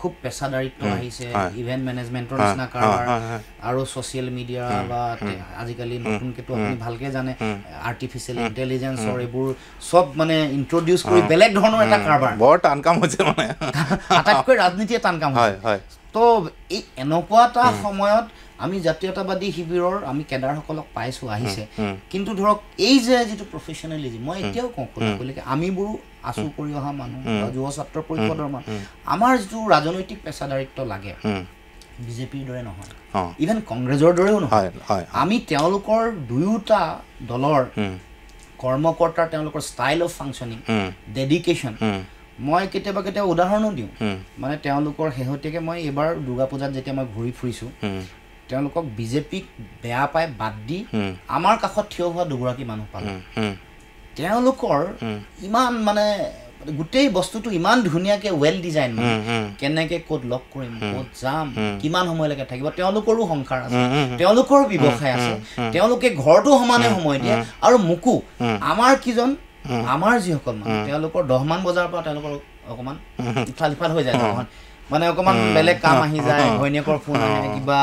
খুব পেছাদাৰিত্ব আহিছে ইভেন্ট মেনেজমেণ্টৰ নিচিনা কাৰবাৰ আৰু ছ'চিয়েল মিডিয়া বা আজিকালি নতুনকেতো আপুনি ভালকৈ জানে আৰ্টিফিচিয়েল ইণ্টেলিজেঞ্চৰ এইবোৰ চব মানে ইণ্ট্ৰডিউচ কৰি বেলেগ ধৰণৰ এটা কাৰবাৰ বৰ টান কাম হৈছে মানে আটাইতকৈ ৰাজনীতিয়ে টান কাম হৈছে তো এই এনেকুৱা এটা সময়ত আমি জাতীয়তাবাদী শিবিৰৰ আমি কেডাৰসকলক পাইছোঁ আহিছে কিন্তু ধৰক এই যে যিটো প্ৰফেচনেলিজিম মই এতিয়াও কওঁ গতিকে আমিবোৰো আঁচু কৰি অহা মানুহ বা যুৱ ছাত্ৰ পৰিষদৰ মানুহ আমাৰ যিটো ৰাজনৈতিক পেছাদাৰিত্ব লাগে বিজেপিৰ দৰে নহয় ইভেন কংগ্ৰেছৰ দৰেও নহয় আমি তেওঁলোকৰ দুয়োটা দলৰ কৰ্মকৰ্তাৰ তেওঁলোকৰ ষ্টাইল অফ ফাংচনিং ডেডিকেশ্যন মই কেতিয়াবা উদাহৰণো দিওঁ মানে তেওঁলোকৰ শেহতীয়াকৈ মই এইবাৰ দুৰ্গা পূজাত যেতিয়া মই ঘূৰি ফুৰিছোঁ তেওঁলোকক বিজেপিক বেয়া পাই বাদ দি আমাৰ কাষত থিয় হোৱা দুগৰাকী মানুহ পালোঁ তেওঁলোকৰ ইমান মানে গোটেই বস্তুটো ইমান ধুনীয়াকৈ ৱেল ডিজাইন কেনেকৈ ক'ত লগ কৰিম ক'ত যাম কিমান সময়লৈকে থাকিব তেওঁলোকৰো সংসাৰ আছে তেওঁলোকৰ ব্যৱসায় আছে তেওঁলোকে ঘৰটো সমানে সময় দিয়ে আৰু মোকো আমাৰ কিজন আমাৰ যিসকল মানুহ তেওঁলোকৰ 10 মান বজাৰ পৰা তেওঁলোকৰ অকণমান ইফাল সিফাল হৈ যায় মানে অকণমান বেলেগ কাম আহি যায় ঘৈণীয়েকৰ ফোন আহে কিবা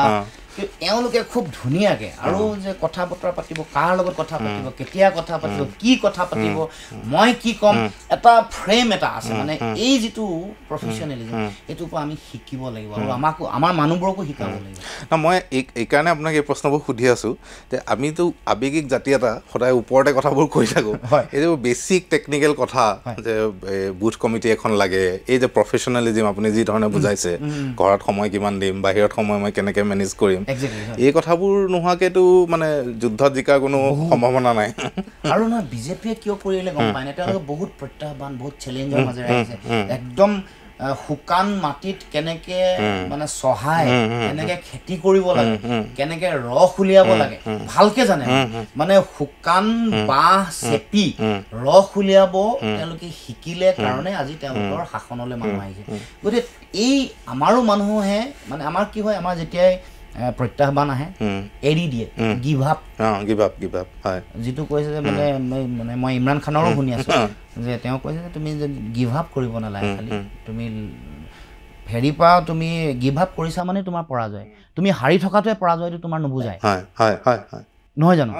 এওঁলোকে খুব ধুনীয়াকৈ আৰু যে কথা বতৰা পাতিব কাৰ লগত কথা পাতিব কেতিয়া কথা পাতিব কি কথা পাতিব মই কি ক'ম এটা ফ্ৰেম এটা আছে মানে এই যিটো প্ৰফেচনেলিজম এইটোৰ পৰা আমি শিকিব লাগিব আৰু আমাকো আমাৰ মানুহবোৰকো শিকাব লাগিব মই এইকাৰণে আপোনাক এই প্ৰশ্নবোৰ সুধি আছোঁ যে আমিতো আৱেগিক জাতি এটা সদায় ওপৰতে কথাবোৰ কৈ থাকোঁ এই যে বেছিক টেকনিকেল কথা যে বুথ কমিটি এখন লাগে এই যে প্ৰফেচনেলিজিম আপুনি যি ধৰণে বুজাইছে ঘৰত সময় কিমান দিম বাহিৰত সময় মই কেনেকৈ মেনেজ কৰিম এই কথাবোৰ নোহোৱাকেতো মানে যুদ্ধত জিকাৰ কোনো সম্ভাৱনা নাই আৰু নহয় বিজেপিয়ে কিয় কৰিলে গম পায় নে তেওঁলোকে বহুত প্ৰত্যাহ্বান বহুত চেলেঞ্জৰ মাজেৰে আহিছে একদম শুকান মাটিত কেনেকে মানে সহায় কেনেকে খেতি কৰিব লাগে কেনেকে ৰস উলিয়াব লাগে ভালকে জানে মানে শুকান বাহ চেপি ৰস উলিয়াব তেওঁলোকে শিকিলে কাৰণে আজি তেওঁলোকৰ শাসনলৈ মানুহ আহিছে গতিকে এই আমাৰো মানুহে মানে আমাৰ কি হয় আমাৰ যেতিয়াই প্ৰত্যাহ্বান আহে এৰি দিয়ে গিভ আপ হয় যিটো কৈছে যে মানে মই ইমৰান খানৰো শুনি আছোঁ যে তেওঁ কৈছে যে তুমি যদি গিভ আপ কৰিব নালাগে খালি তুমি হেৰি পৰা তুমি গিভ আপ কৰিছা মানে তোমাৰ পৰাজয় তুমি হাৰি থকাটোৱে পৰাজয়টো তোমাৰ নুবুজায় নহয় জানো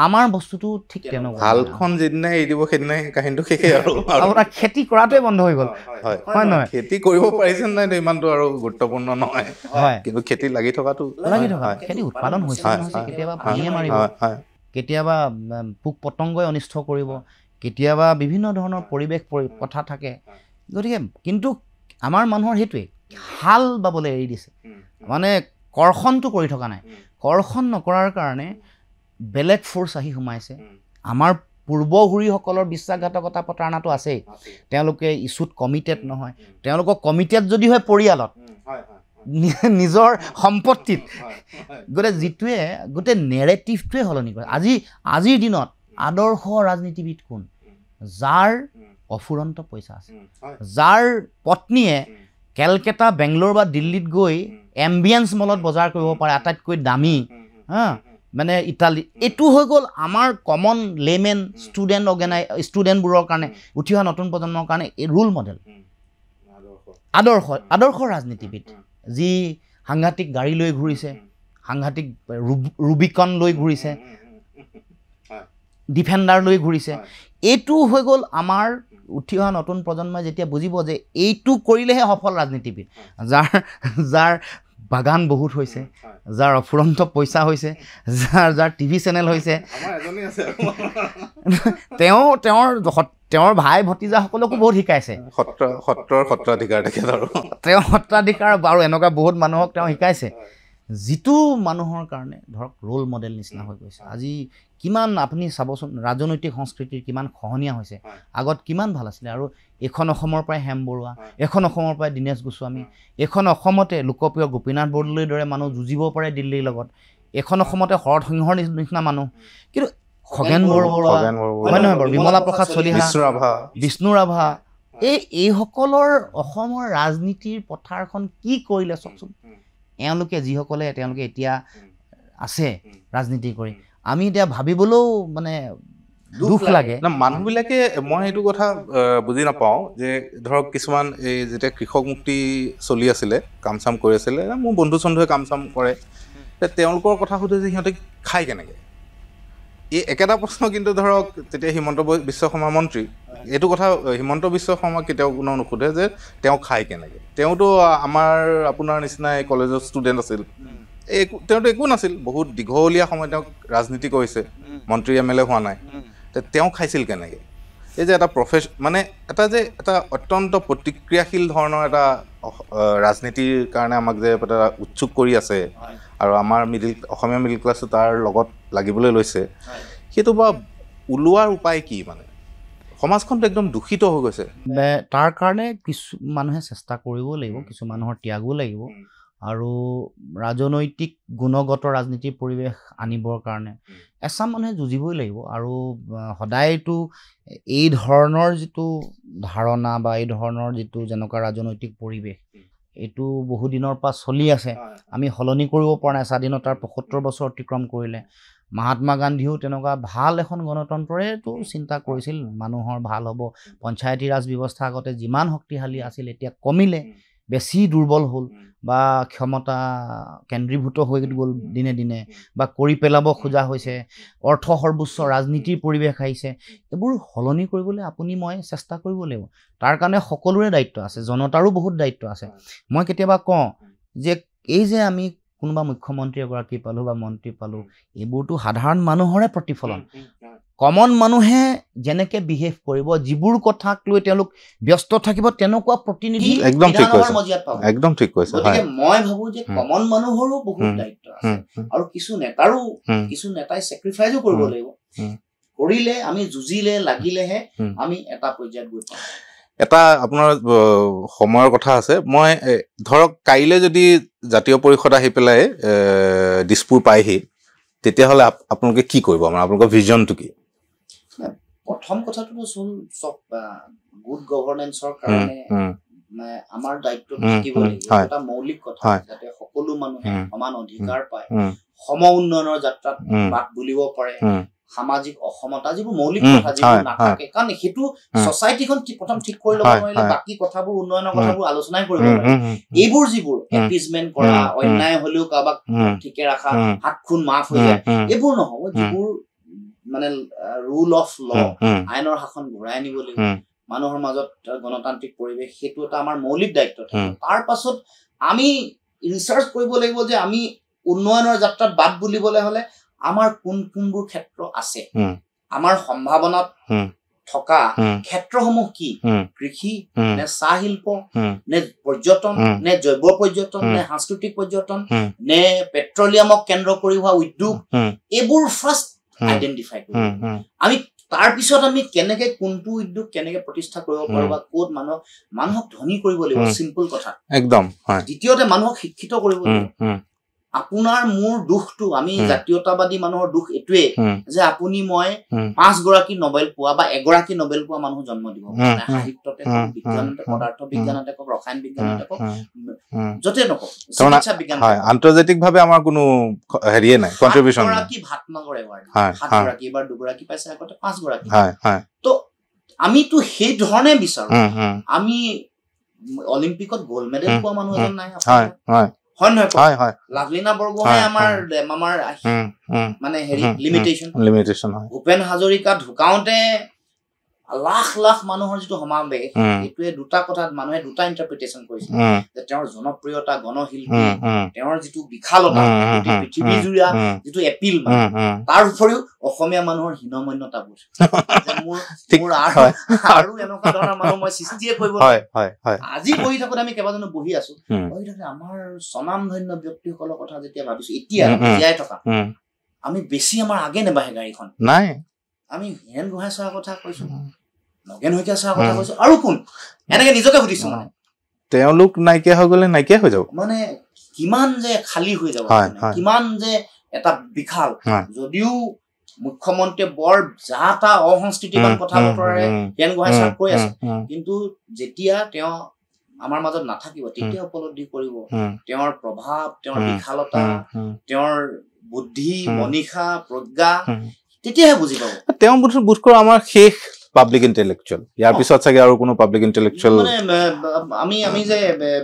আমাৰ বস্তুটো ঠিক তেনেকুৱা হালখন যিদিনাই এৰি দিব সেইদিনাই কাহিনীটো শেষেই আৰু আপোনাৰ খেতি কৰাটোৱে বন্ধ হৈ গ'ল হয় নহয় খেতি কৰিব পাৰিছে নাই ইমানটো আৰু গুৰুত্বপূৰ্ণ নহয় কিন্তু খেতি লাগি থকা খেতি উৎপাদন হৈছে কেতিয়াবা পানীয়ে মাৰিব কেতিয়াবা পোক পতংগই অনিষ্ট কৰিব কেতিয়াবা বিভিন্ন ধৰণৰ পৰিৱেশ কথা থাকে গতিকে কিন্তু আমাৰ মানুহৰ সেইটোৱে হাল বাবলৈ এৰি দিছে মানে কৰ্ষণটো কৰি থকা নাই কৰ্ষণ নকৰাৰ কাৰণে বেলেগ ফ'ৰ্চ আহি সোমাইছে আমাৰ পূৰ্বসূৰীসকলৰ বিশ্বাসঘাতকতা প্ৰতাৰণাটো আছেই তেওঁলোকে ইছ্যুত কমিটেড নহয় তেওঁলোকক কমিটেড যদি হয় পৰিয়ালত নিজৰ সম্পত্তিত গতিকে যিটোৱে গোটেই নেৰেটিভটোৱে সলনি কৰে আজিৰ দিনত আদৰ্শ ৰাজনীতিবিদ কোন যাৰ অফুৰন্ত পইচা আছে যাৰ পত্নীয়ে কেলকাতা বেংগলোৰ বা দিল্লীত গৈ এম্বিয়েন্স মলত বজাৰ কৰিব পাৰে আটাইতকৈ দামী মানে ইটালী এইটো হৈ গ'ল আমাৰ কমন লেমেন ষ্টুডেণ্টবোৰৰ কাৰণে উঠি অহা নতুন প্ৰজন্মৰ কাৰণে এই ৰোল মডেল আদৰ্শ ৰাজনীতিবিদ যি সাংঘাতিক গাড়ী লৈ ঘূৰিছে সাংঘাতিক ৰুবিকন লৈ ঘূৰিছে ডিফেণ্ডাৰ লৈ ঘূৰিছে এইটো হৈ গ'ল আমাৰ উঠি অহা নতুন প্ৰজন্মই যেতিয়া বুজিব যে এইটো কৰিলেহে সফল ৰাজনীতিবিদ যাৰ বাগান বহুত হৈছে যাৰ অফুৰন্ত পইচা হৈছে যাৰ টিভি চেনেল হৈছে তেওঁৰ ভাই ভতিজাসকলকো বহুত শিকাইছে সত্ৰাধিকাৰ তেওঁ সত্ৰাধিকাৰ আৰু এনেকুৱা বহুত মানুহক তেওঁ শিকাইছে যিটো মানুহৰ কাৰণে ধৰক ৰোল মডেল নিচিনা হৈ গৈছে আজি কিমান আপুনি চাবচোন ৰাজনৈতিক সংস্কৃতিৰ কিমান খহনীয়া হৈছে আগত কিমান ভাল আছিলে আৰু এখন অসমৰ পৰাই হেম বৰুৱা এখন অসমৰ পৰাই দীনেশ গোস্বামী এখন অসমতে লোকপ্ৰিয় গোপীনাথ বৰদলৈৰ দৰে মানুহ যুঁজিব পাৰে দিল্লীৰ লগত এখন অসমতে শৰৎ সিংহৰ নিচিনা মানুহ কিন্তু খগেন বৰবৰুৱা হয় নহয় বাৰু বিমলা প্ৰসাদ চলিহা বিষ্ণু ৰাভা এইসকলৰ অসমৰ ৰাজনীতিৰ পথাৰখন কি কৰিলে চাওকচোন এওঁলোকে যিসকলে তেওঁলোকে এতিয়া আছে ৰাজনীতি কৰি আমি এতিয়া ভাবিবলৈও মানে দুখ লাগে মানুহবিলাকে মই এইটো কথা বুজি নাপাওঁ যে ধৰক কিছুমান এই যেতিয়া কৃষক মুক্তি চলি আছিলে কাম চাম কৰি আছিলে মোৰ বন্ধু চন্ধুৱে কাম চাম কৰে তেওঁলোকৰ কথা সোধে যে সিহঁতে খায় কেনেকৈ এই একেটা প্ৰশ্ন কিন্তু ধৰক তেতিয়া হিমন্ত বিশ্ব শৰ্মা মন্ত্ৰী এইটো কথা হিমন্ত বিশ্ব শৰ্মা কেতিয়াও কোনেও নুসুধে যে তেওঁ খায় কেনেকৈ তেওঁতো আমাৰ আপোনাৰ নিচিনা এই কলেজৰ ষ্টুডেণ্ট আছিল তেওঁতো একো নাছিল বহুত দীঘলীয়া সময় তেওঁক ৰাজনীতি কৰিছে মন্ত্ৰী MLA হোৱা নাই তেওঁ খাইছিল কেনেকৈ এই যে এটা মানে এটা অত্যন্ত প্ৰতিক্ৰিয়াশীল ধৰণৰ এটা ৰাজনীতিৰ কাৰণে আমাক যে এটা উৎসুক কৰি আছে আৰু আমাৰ অসমীয়া মিডিল ক্লাছে তাৰ লগত লাগিবলৈ লৈছে সেইটো বা ওলোৱাৰ উপায় কি মানে সমাজখনটো একদম দূষিত হৈ গৈছে তাৰ কাৰণে কিছু মানুহে চেষ্টা কৰিব লাগিব কিছু মানুহৰ ত্যাগো লাগিব আৰু ৰাজনৈতিক গুণগত ৰাজনীতিৰ পৰিৱেশ আনিবৰ কাৰণে এচাম মানুহে যুঁজিবই লাগিব আৰু সদায়তো এই ধৰণৰ যিটো ধাৰণা বা এই ধৰণৰ যিটো যেনেকুৱা ৰাজনৈতিক পৰিৱেশ এইটো বহুদিনৰ পৰা চলি আছে আমি সলনি কৰিব পৰা নাই স্বাধীনতাৰ ৭৫ বছৰ অতিক্ৰম কৰিলে মহাত্মা গান্ধীও তেনেকুৱা ভাল এখন গণতন্ত্ৰৰেতো চিন্তা কৰিছিল মানুহৰ ভাল হ'ব পঞ্চায়তী ৰাজ ব্যৱস্থা আগতে যিমান শক্তিশালী আছিল এতিয়া কমিলে বেছি দুৰ্বল হ'ল বা ক্ষমতা কেন্দ্ৰীভূত হৈ গ'ল দিনে দিনে বা কৰি পেলাব খোজা হৈছে অৰ্থ সৰ্বোচ্চ ৰাজনীতিৰ পৰিৱেশ আহিছে এইবোৰ সলনি কৰিবলৈ আপুনি মই চেষ্টা কৰিব লাগিব তাৰ কাৰণে সকলোৰে দায়িত্ব আছে জনতাৰো বহুত দায়িত্ব আছে মই কেতিয়াবা কওঁ যে এই যে আমি কোনোবা মুখ্যমন্ত্ৰী এগৰাকী পালোঁ বা মন্ত্ৰী পালোঁ এইবোৰতো সাধাৰণ মানুহৰে প্ৰতিফলন কমন মানুহে যেনেকে বিহেভ কৰিব যিবোৰ কথাক লৈ তেওঁলোক ব্যস্ত থাকিব তেনেকুৱা প্ৰতিনিধি একদম ঠিক কৈছে গতিকে মই ভাবো যে কমন মানুহৰো বহুত দায়িত্ব আছে আৰু কিছু নেতাই চেক্ৰিফাইজো কৰিব লাগিব কৰিলে আমি যুঁজিলে লাগিলেহে আমি এটা পৰ্যায়ত গৈ পাম এটা আপোনাৰ সময়ৰ কথা আছে মই ধৰক কাইলৈ যদি জাতীয় পৰিষদ আহি পেলাই দিছপুৰ পায়হি তেতিয়াহ'লে আপোনালোকে কি কৰিব মানে আপোনালোকৰ ভিজনটো কি প্ৰথম কথাটো হ'ল গুড গভৰ্নেন্সৰ কাৰণে আমাৰ দায়িত্ব থাকিব লাগিব এটা মৌলিক কথা যাতে সকলো মানুহে সমান অধিকাৰ পায় সম উন্নয়নৰ যাত্ৰাত বাট বুলিব পাৰে সামাজিক অসমতা যিবোৰ মৌলিক কথা যিবোৰ নাথাকে কাৰণ সেইটো ছচাইটিখন প্ৰথম ঠিক কৰি ল'ব নোৱাৰিলে বাকী কথাবোৰ উন্নয়নৰ কথাবোৰ আলোচনাই কৰিব নোৱাৰে এইবোৰ যিবোৰ এপিজমেণ্ট কৰা অন্যায় হলেও কাৰোবাক ঠিকে ৰাখা হাত খুন মাফ হৈ যায় এইবোৰ নহ'ব যিবোৰ মানে ৰুল অফ ল আইনৰ শাসন ঘূৰাই আনিব লাগিব মানুহৰ মাজত গণতান্ত্ৰিক পৰিৱেশ সেইটো এটা আমাৰ মৌলিক দায়িত্ব থাকে তাৰ পাছত আমি ৰিচাৰ্চ কৰিব লাগিব যে আমি উন্নয়নৰ যাত্ৰাত বাট বুলিবলৈ হ'লে আমাৰ কোনবোৰ ক্ষেত্ৰ আছে আমাৰ সম্ভাৱনাত থকা ক্ষেত্ৰসমূহ কি কৃষি নে চাহ শিল্প নে পৰ্যটন নে জৈৱ পৰ্যটন নে সাংস্কৃতিক পৰ্যটন নে পেট্ৰলিয়ামক কেন্দ্ৰ কৰি হোৱা উদ্যোগ এইবোৰ ফাৰ্ষ্ট আইডেন্টিফাই কৰিব আমি তাৰ পিছত আমি কেনেকে কোনটো উদ্যোগ কেনেকে প্ৰতিষ্ঠা কৰিব পাৰো বা ক'ত মানুহক ধনী কৰিব লাগিব চিম্পল কথা একদম দ্বিতীয়তে মানুহক শিক্ষিত কৰিব লাগিব আপোনাৰ মোৰ দুখটো আমি জাতীয়তাবাদী মানুহৰ দুখ এইটোৱে যে আপুনি মই 5 গৰাকী নোবেল পোৱা বা এগৰাকী নোবেল পোৱা মানুহ জন্ম দিব মানে সাহিত্যতে বিজ্ঞানতে পদাৰ্থ বিজ্ঞানতে কওক ৰসায়ন বিজ্ঞানতে কওক যতে নকওক চিকিৎসা বিজ্ঞান আন্তৰ্জাতিকভাৱে আমাৰ কোনো হেৰিয়ে নাই কন্ট্ৰিবিউশন গৰাকী ভাতনগৰ এৱাৰ্ড 7 গৰাকী এবাৰ 2 গৰাকী পাইছে আগতে 5 গৰাকী তো আমিতো সেই ধৰণে বিচাৰো আমি অলিম্পিকত গোল্ড মেডেল পোৱা মানুহ এজন নাই হয় নহয় লাভলীনা বৰগোহাঁই আমাৰ মানে হেৰি লিমিটেশন ভূপেন হাজৰিকা ঢুকাওতে লাখ লাখ মানুহৰ যিটো সমাৱেশ এইটোৱে দুটা কথাত মানুহে দুটা ইন্টাৰপ্ৰিটেশন কৰিছে যে তেওঁৰ জনপ্ৰিয়তা গণশিল্পী তেওঁৰ যিটো বিশালতা পৃথিৱীজুৰীয়া যিটো এপিল তাৰ উপৰিও অসমীয়া মানুহৰ হীনমন্যতা বোধ মোৰ আৰু এনেকুৱা ধৰণৰ মানুহ মই সৃষ্টিয়ে কৰিব আজি বহি থাকোঁতে আমি কেইবাজনো বহি আছো বহি থাকোঁতে আমাৰ স্বনামধন্য ব্যক্তিসকলৰ কথা যেতিয়া ভাবিছো এতিয়া জীয়াই থকা আমি বেছি আমাৰ আগে নেবাঢ়ে গাড়ীখন নাই আমি হেন গোহাঁই চোৱাৰ কথা কৈছো নগেন শইকীয়া চোৱাৰ কথা কৈছো আৰু কোন এনেকে নিজকে সুধিছো মানে তেওঁলোক নাইকিয়া হৈ গ'লে নাইকিয়া হৈ যাব মানে কিমান যে খালী হৈ যাব কিমান যে এটা বিশাল যদিও মুখ্যমন্ত্ৰীয়ে বৰ যা তা অসংস্কৃতিবান কথা বতৰাৰে হেন গোহাঁই চোৱাক কৈ আছে কিন্তু যেতিয়া তেওঁ আমাৰ মাজত নাথাকিব তেতিয়া উপলব্ধি কৰিব তেওঁৰ প্ৰভাৱ, তেওঁৰ বিশালতা, তেওঁৰ বুদ্ধি, মনীষা, প্ৰজ্ঞা, তেতিয়াহে বুজি পাব। তেওঁ বোধ কৰোঁ আমাৰ শেষ পাব্লিক ইণ্টেলেকচুৱেল, ইয়াৰ পিছত চাগে আৰু কোনো পাব্লিক ইণ্টেলেকচুৱেল মানে আমি যে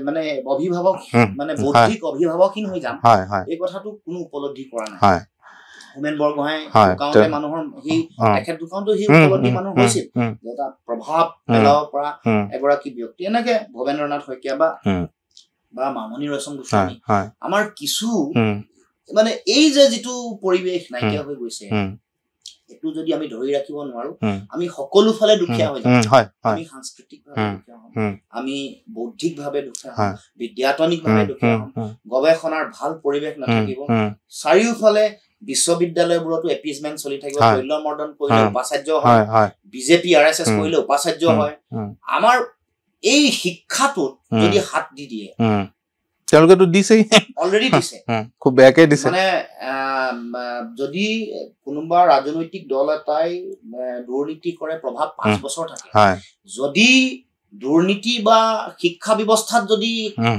মানে অভিভাৱক মানে বৌদ্ধিক অভিভাৱকহীন হৈ যাম এই কথাটো কোনো উপলব্ধি কৰা নাই। হোমেন বৰগোহাঁই ঢুকাওঁতে মানুহৰ তেখেত ঢুকাওঁতে সেই উপলব্ধি মানুহ হৈছিল যে এটা প্ৰভাৱ পেলাব পৰা এগৰাকী ব্যক্তি। এনেকে ভৱেন্দ্ৰনাথ শইকীয়া বা মামণি ৰয়চম গোস্বামী আমাৰ কিছু মানে এই যে যিটো পৰিৱেশ নাইকিয়া হৈ গৈছে এইটো যদি আমি ধৰি ৰাখিব নোৱাৰো আমি সকলো ফালে দুখীয়া হৈ যাম। আমি সাংস্কৃতিকভাৱে দুখীয়া হম, আমি বৌদ্ধিকভাৱে দুখীয়া হম, বিদ্যাতনিকভাৱে দুখীয়া হম, গৱেষণাৰ ভাল পৰিৱেশ নাথাকিব, চাৰিওফালে বিশ্ববিদ্যালয়বোৰতো এপিজমেন্ট চলি থাকিব, তৈলমৰ্দন কৰিলে উপাচাৰ্য হয়, বিজেপি RSS কৰিলে উপাচাৰ্য হয়। আমাৰ এই শিক্ষাটোত যদি হাত দি দিয়ে তেওঁলোকেতো দিছেই, অলৰেডি দিছে, খুব বেয়াকে দিছে। মানে যদি কোনোবা ৰাজনৈতিক দল এটাই দুৰ্নীতি কৰে প্ৰভাৱ 5 বছৰ থাকে, যদি দুৰ্নীতি বা শিক্ষা ব্যৱস্থাত যদি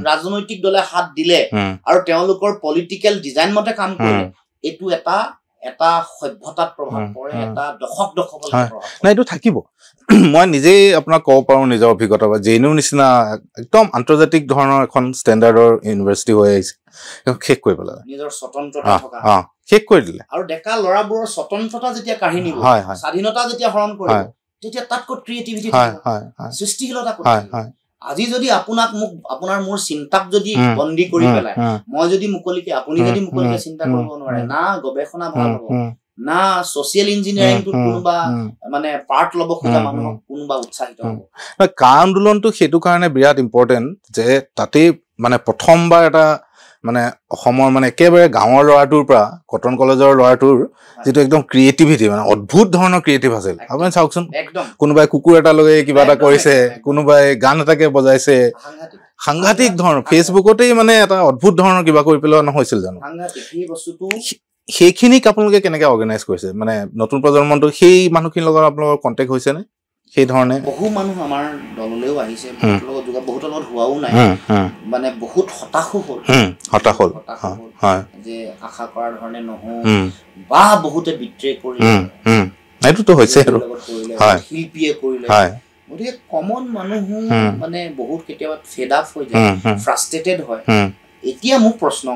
ৰাজনৈতিক দলে হাত দিলে আৰু তেওঁলোকৰ পলিটিকেল ডিজাইন মতে কাম কৰিলে এইটো এটা সভ্যতাত প্ৰভাৱ পৰে, এটা দশকলৈ প্ৰভাৱ নাই, এইটো থাকিব। মই নিজেই আপোনাক ক'ব পাৰোঁ নিজৰ অভিজ্ঞতা বা JNU নিচিনা একদম আন্তৰ্জাতিক ধৰণৰ এখন ষ্টেণ্ডাৰ্ডৰ ইউনিভাৰ্চিটি হৈ আহিছে, শেষ কৰি পেলালে নিজৰ স্বতন্ত্ৰতা থকা, শেষ কৰি দিলে। আৰু ডেকা ল'ৰাবোৰৰ স্বতন্ত্ৰতা যেতিয়া কাঢ়ি নিব, স্বাধীনতা যেতিয়া হৰণ কৰিব, তেতিয়া তাত ক'ত ক্ৰিয়েটিভিটি থাকিব, সৃষ্টিশীলতা ক'ত থাকিব। আজি যদি আপোনাক মোক আপোনাৰ মোৰ চিন্তাক যদি বন্দী কৰি পেলাই মই যদি মুকলিকে আপুনি যদি মুকলিকে চিন্তা কৰিব নোৱাৰে, না গৱেষণা ভাল হ'ব, না ছচিয়েল ইঞ্জিনিয়াৰিংটোত কোনোবা মানে পাৰ্ট ল'ব খোজা মানুহক কোনোবা উৎসাহিত হ'ব। কা আন্দোলনটো সেইটো কাৰণে বিৰাট ইম্পৰ্টেণ্ট যে তাতেই মানে প্ৰথমবাৰ এটা মানে অসমৰ মানে একেবাৰে গাঁৱৰ ল'ৰাটোৰ পৰা কটন কলেজৰ ল'ৰাটোৰ যিটো একদম ক্ৰিয়েটিভিটি, মানে অদ্ভুত ধৰণৰ ক্ৰিয়েটিভ আছিল। আপুনি চাওকচোন, কোনোবাই কুকুৰ এটা লৈ কিবা এটা কৰিছে, কোনোবাই গান এটাকে বজাইছে, সাংঘাতিক ধৰণৰ ফেচবুকতেই মানে এটা অদ্ভুত ধৰণৰ কিবা কৰি পেলোৱা নহৈছিল জানো? সেইখিনিক আপোনালোকে কেনেকে অৰ্গেনাইজ কৰিছে? মানে নতুন প্ৰজন্মটো সেই মানুহখিনিৰ লগত আপোনালোকৰ কণ্টেক্ট হৈছেনে? সেই ধৰণে বহু মানুহ আমাৰ দললৈও আহিছে, বহুতৰ লগত হোৱাও নাই, মানে বহুত হতাশো হ'ল যে আশা কৰাৰ ধৰণে নহওঁ বা বহুতে বিট্ৰে কৰিলে, এইটোতো হৈছে আৰু শিল্পীয়ে কৰিলে। গতিকে কমন মানুহো মানে বহুত কেতিয়াবা ফেড আপ হৈ যায়, ফ্ৰাষ্ট্ৰেটেড হয়। এতিয়া মোৰ প্ৰশ্ন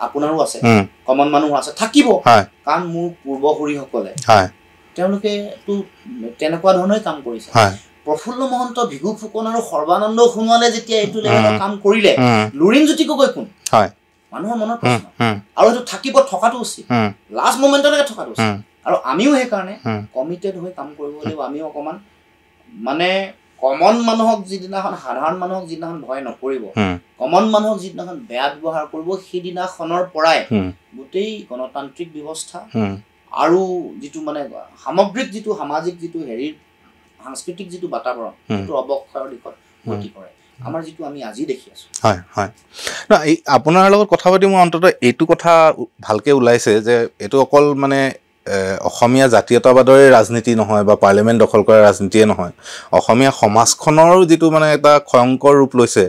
আপোনাৰো আছে, কমন মানুহ আছে, থাকিব, কাৰণ মোৰ পূৰ্বসূৰীসকলে তেওঁলোকেতো তেনেকুৱা ধৰণে কাম কৰিছে। প্ৰফুল্ল মহন্ত, ভিগু ফুকন আৰু সৰ্বানন্দ সোণোৱালে যেতিয়া এইটো লেভেলৰ কাম কৰিলে, লুৰিণজ্যোতি গগৈ কোন? মানুহৰ মনৰ প্ৰশ্ন। আৰু এইটো থাকিব, থকাটো উচিত, লাষ্ট মমেণ্টলৈকে থকাটো উচিত। আৰু আমিও সেইকাৰণে কমিটেড হৈ কাম কৰিব লাগিব। আমিও অকণমান মানে কমন মানুহক যিদিনাখন, সাধাৰণ মানুহক যিদিনাখন ভয় নকৰিব, কমন মানুহক যিদিনাখন বেয়া ব্যৱহাৰ কৰিব, সেইদিনাখনৰ পৰাই গোটেই গণতান্ত্ৰিক ব্যৱস্থা আৰু যিটো মানে সামগ্ৰিক যিটো সামাজিক যিটো হেৰিৰ সাংস্কৃতিক যিটো বাতাবৰণ সেইটো অৱক্ষয়ৰ দিশত গতি কৰে, আমাৰ যিটো আমি আজি দেখি আছো। আপোনাৰ লগত কথা পাতি মই অন্ততঃ এইটো কথা ভালকে ওলাইছে যে এইটো অকল মানে অসমীয়া জাতীয়তাবাদৰে ৰাজনীতি নহয় বা পাৰ্লিয়ামেণ্ট দখল কৰা ৰাজনীতিয়ে নহয়, অসমীয়া সমাজখনৰো যিটো মানে এটা ভয়ংকৰ ৰূপ লৈছে,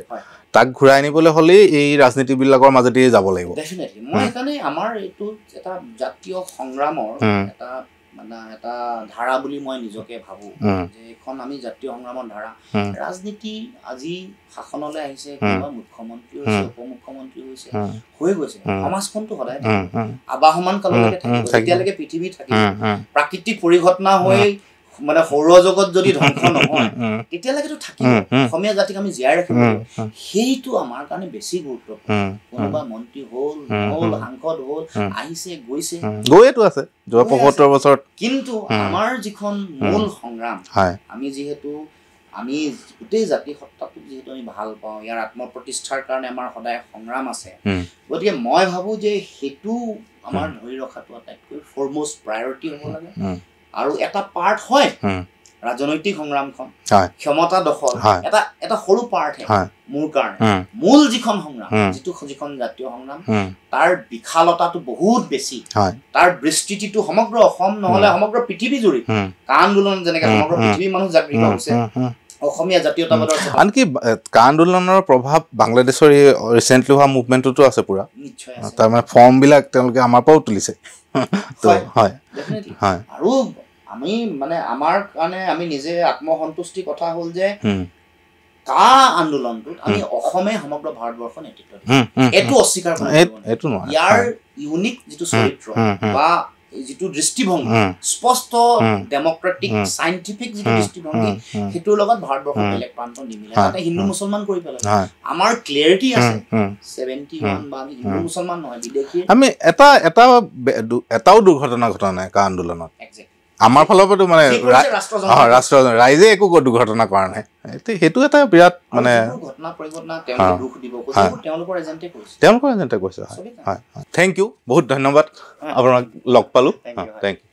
তাক ঘূৰাই আনিবলৈ হ'লেই এই ৰাজনীতিবিলাকৰ মাজেদি যাব লাগিব। ডেফিনেটলি মই সেইকাৰণে আমাৰ এইটো এটা জাতীয় সংগ্ৰামৰ এটা ধাৰা বুলি মই নিজকে ভাবো যে এখন আমি জাতীয় সংগ্ৰামৰ ধাৰা। ৰাজনীতি আজি শাসনলৈ আহিছে, কোনোবা মুখ্যমন্ত্ৰী হৈছে, উপমুখ্যমন্ত্ৰী হৈছে, হৈ গৈছে, সমাজখনটো সদায় থাকিব, আবাহমান কাললৈকে থাকিব, যেতিয়ালৈকে পৃথিৱী থাকিব। প্ৰাকৃতিক পৰিঘটনা হৈ মানে সৌৰজগত যদি ধ্বংস নহয় তেতিয়ালৈকেতো থাকিব, অসমীয়া জাতিক আমি জীয়াই ৰাখিব লাগিব। সেইটো আমাৰ কাৰণে বেছি গুৰুত্বপূৰ্ণ। কোনোবা মন্ত্ৰী হ'ল, সাংসদ হ'ল, আহিছে, গৈছে, গৈয়েতো আছে যোৱা ৭৫ বছৰত। কিন্তু আমাৰ যিখন মূল সংগ্ৰাম, আমি যিহেতু আমি গোটেই জাতি সত্তাটোক যিহেতু আমি ভাল পাওঁ, ইয়াৰ আত্মপ্ৰতিষ্ঠাৰ কাৰণে আমাৰ সদায় সংগ্ৰাম আছে, গতিকে মই ভাবো যে সেইটো আমাৰ ধৰি ৰখাটো আটাইতকৈ ফৰমষ্ট প্ৰায়ৰিটি হ'ব লাগে। আৰু এটা পাৰ্ট হয় ৰাজনৈতিক সংগ্ৰামখন, ক্ষমতা দখল এটা সৰু পাৰ্টহে মোৰ কাৰণে। মূল যিখন সংগ্ৰাম, যিখন জাতীয় সংগ্ৰাম, তাৰ বিশালতাটো বহুত বেছি, তাৰ বিস্তৃতিটো সমগ্ৰ অসম নহলে সমগ্ৰ পৃথিৱী জুৰি। কা আন্দোলন যেনেকে সমগ্ৰ পৃথিৱীৰ মানুহ জাগৃত হৈছে, অসমীয়া জাতীয়তাবাদৰ আনকি কা আন্দোলনৰ প্ৰভাৱ বাংলাদেশৰ এই ৰিচেণ্টলি হোৱা মুভমেণ্টতো আছে পুৰা নিশ্চয় তাৰমানে ফৰ্মবিলাক তেওঁলোকে আমাৰ পৰাও তুলিছে তো হয় হয় আৰু আমি মানে আমাৰ কাৰণে আমি নিজে আত্মসন্তুষ্টিৰ কথা হ'ল যে কা আন্দোলনটোত আমি অসমে সমগ্ৰ ভাৰতবৰ্ষ নেতৃত্ব এইটো অস্বীকাৰ এইটো নহয় ইয়াৰ ইউনিক যিটো চৰিত্ৰ বা যিটো দৃষ্টিভংগী স্পষ্ট ডেমক্ৰেটিক চাইণ্টিফিক যিটো দৃষ্টিভংগী সেইটোৰ লগত ভাৰতবৰ্ষৰ বেলেগ প্ৰান্ত নিমিলে তাতে হিন্দু মুছলমান কৰি পেলালে আমাৰ ক্লিয়াৰিটি আছে 71 বা আমি হিন্দু মুছলমান নহয় বিদেশী আমি এটাও দুৰ্ঘটনা ঘটা নাই কা আন্দোলনত আমাৰ ফালৰ পৰাতো মানে ৰাষ্ট্ৰ ৰাইজে একো দুৰ্ঘটনা কৰা নাই সেইটো এটা বিৰাট মানে ঘটনা পৰিঘটনা তেওঁলোকে দুখ দিব তেওঁলোকৰ এজেণ্টে কৈছে হয় থেংক ইউ বহুত ধন্যবাদ আপোনাক লগ পালোঁ থেংক ইউ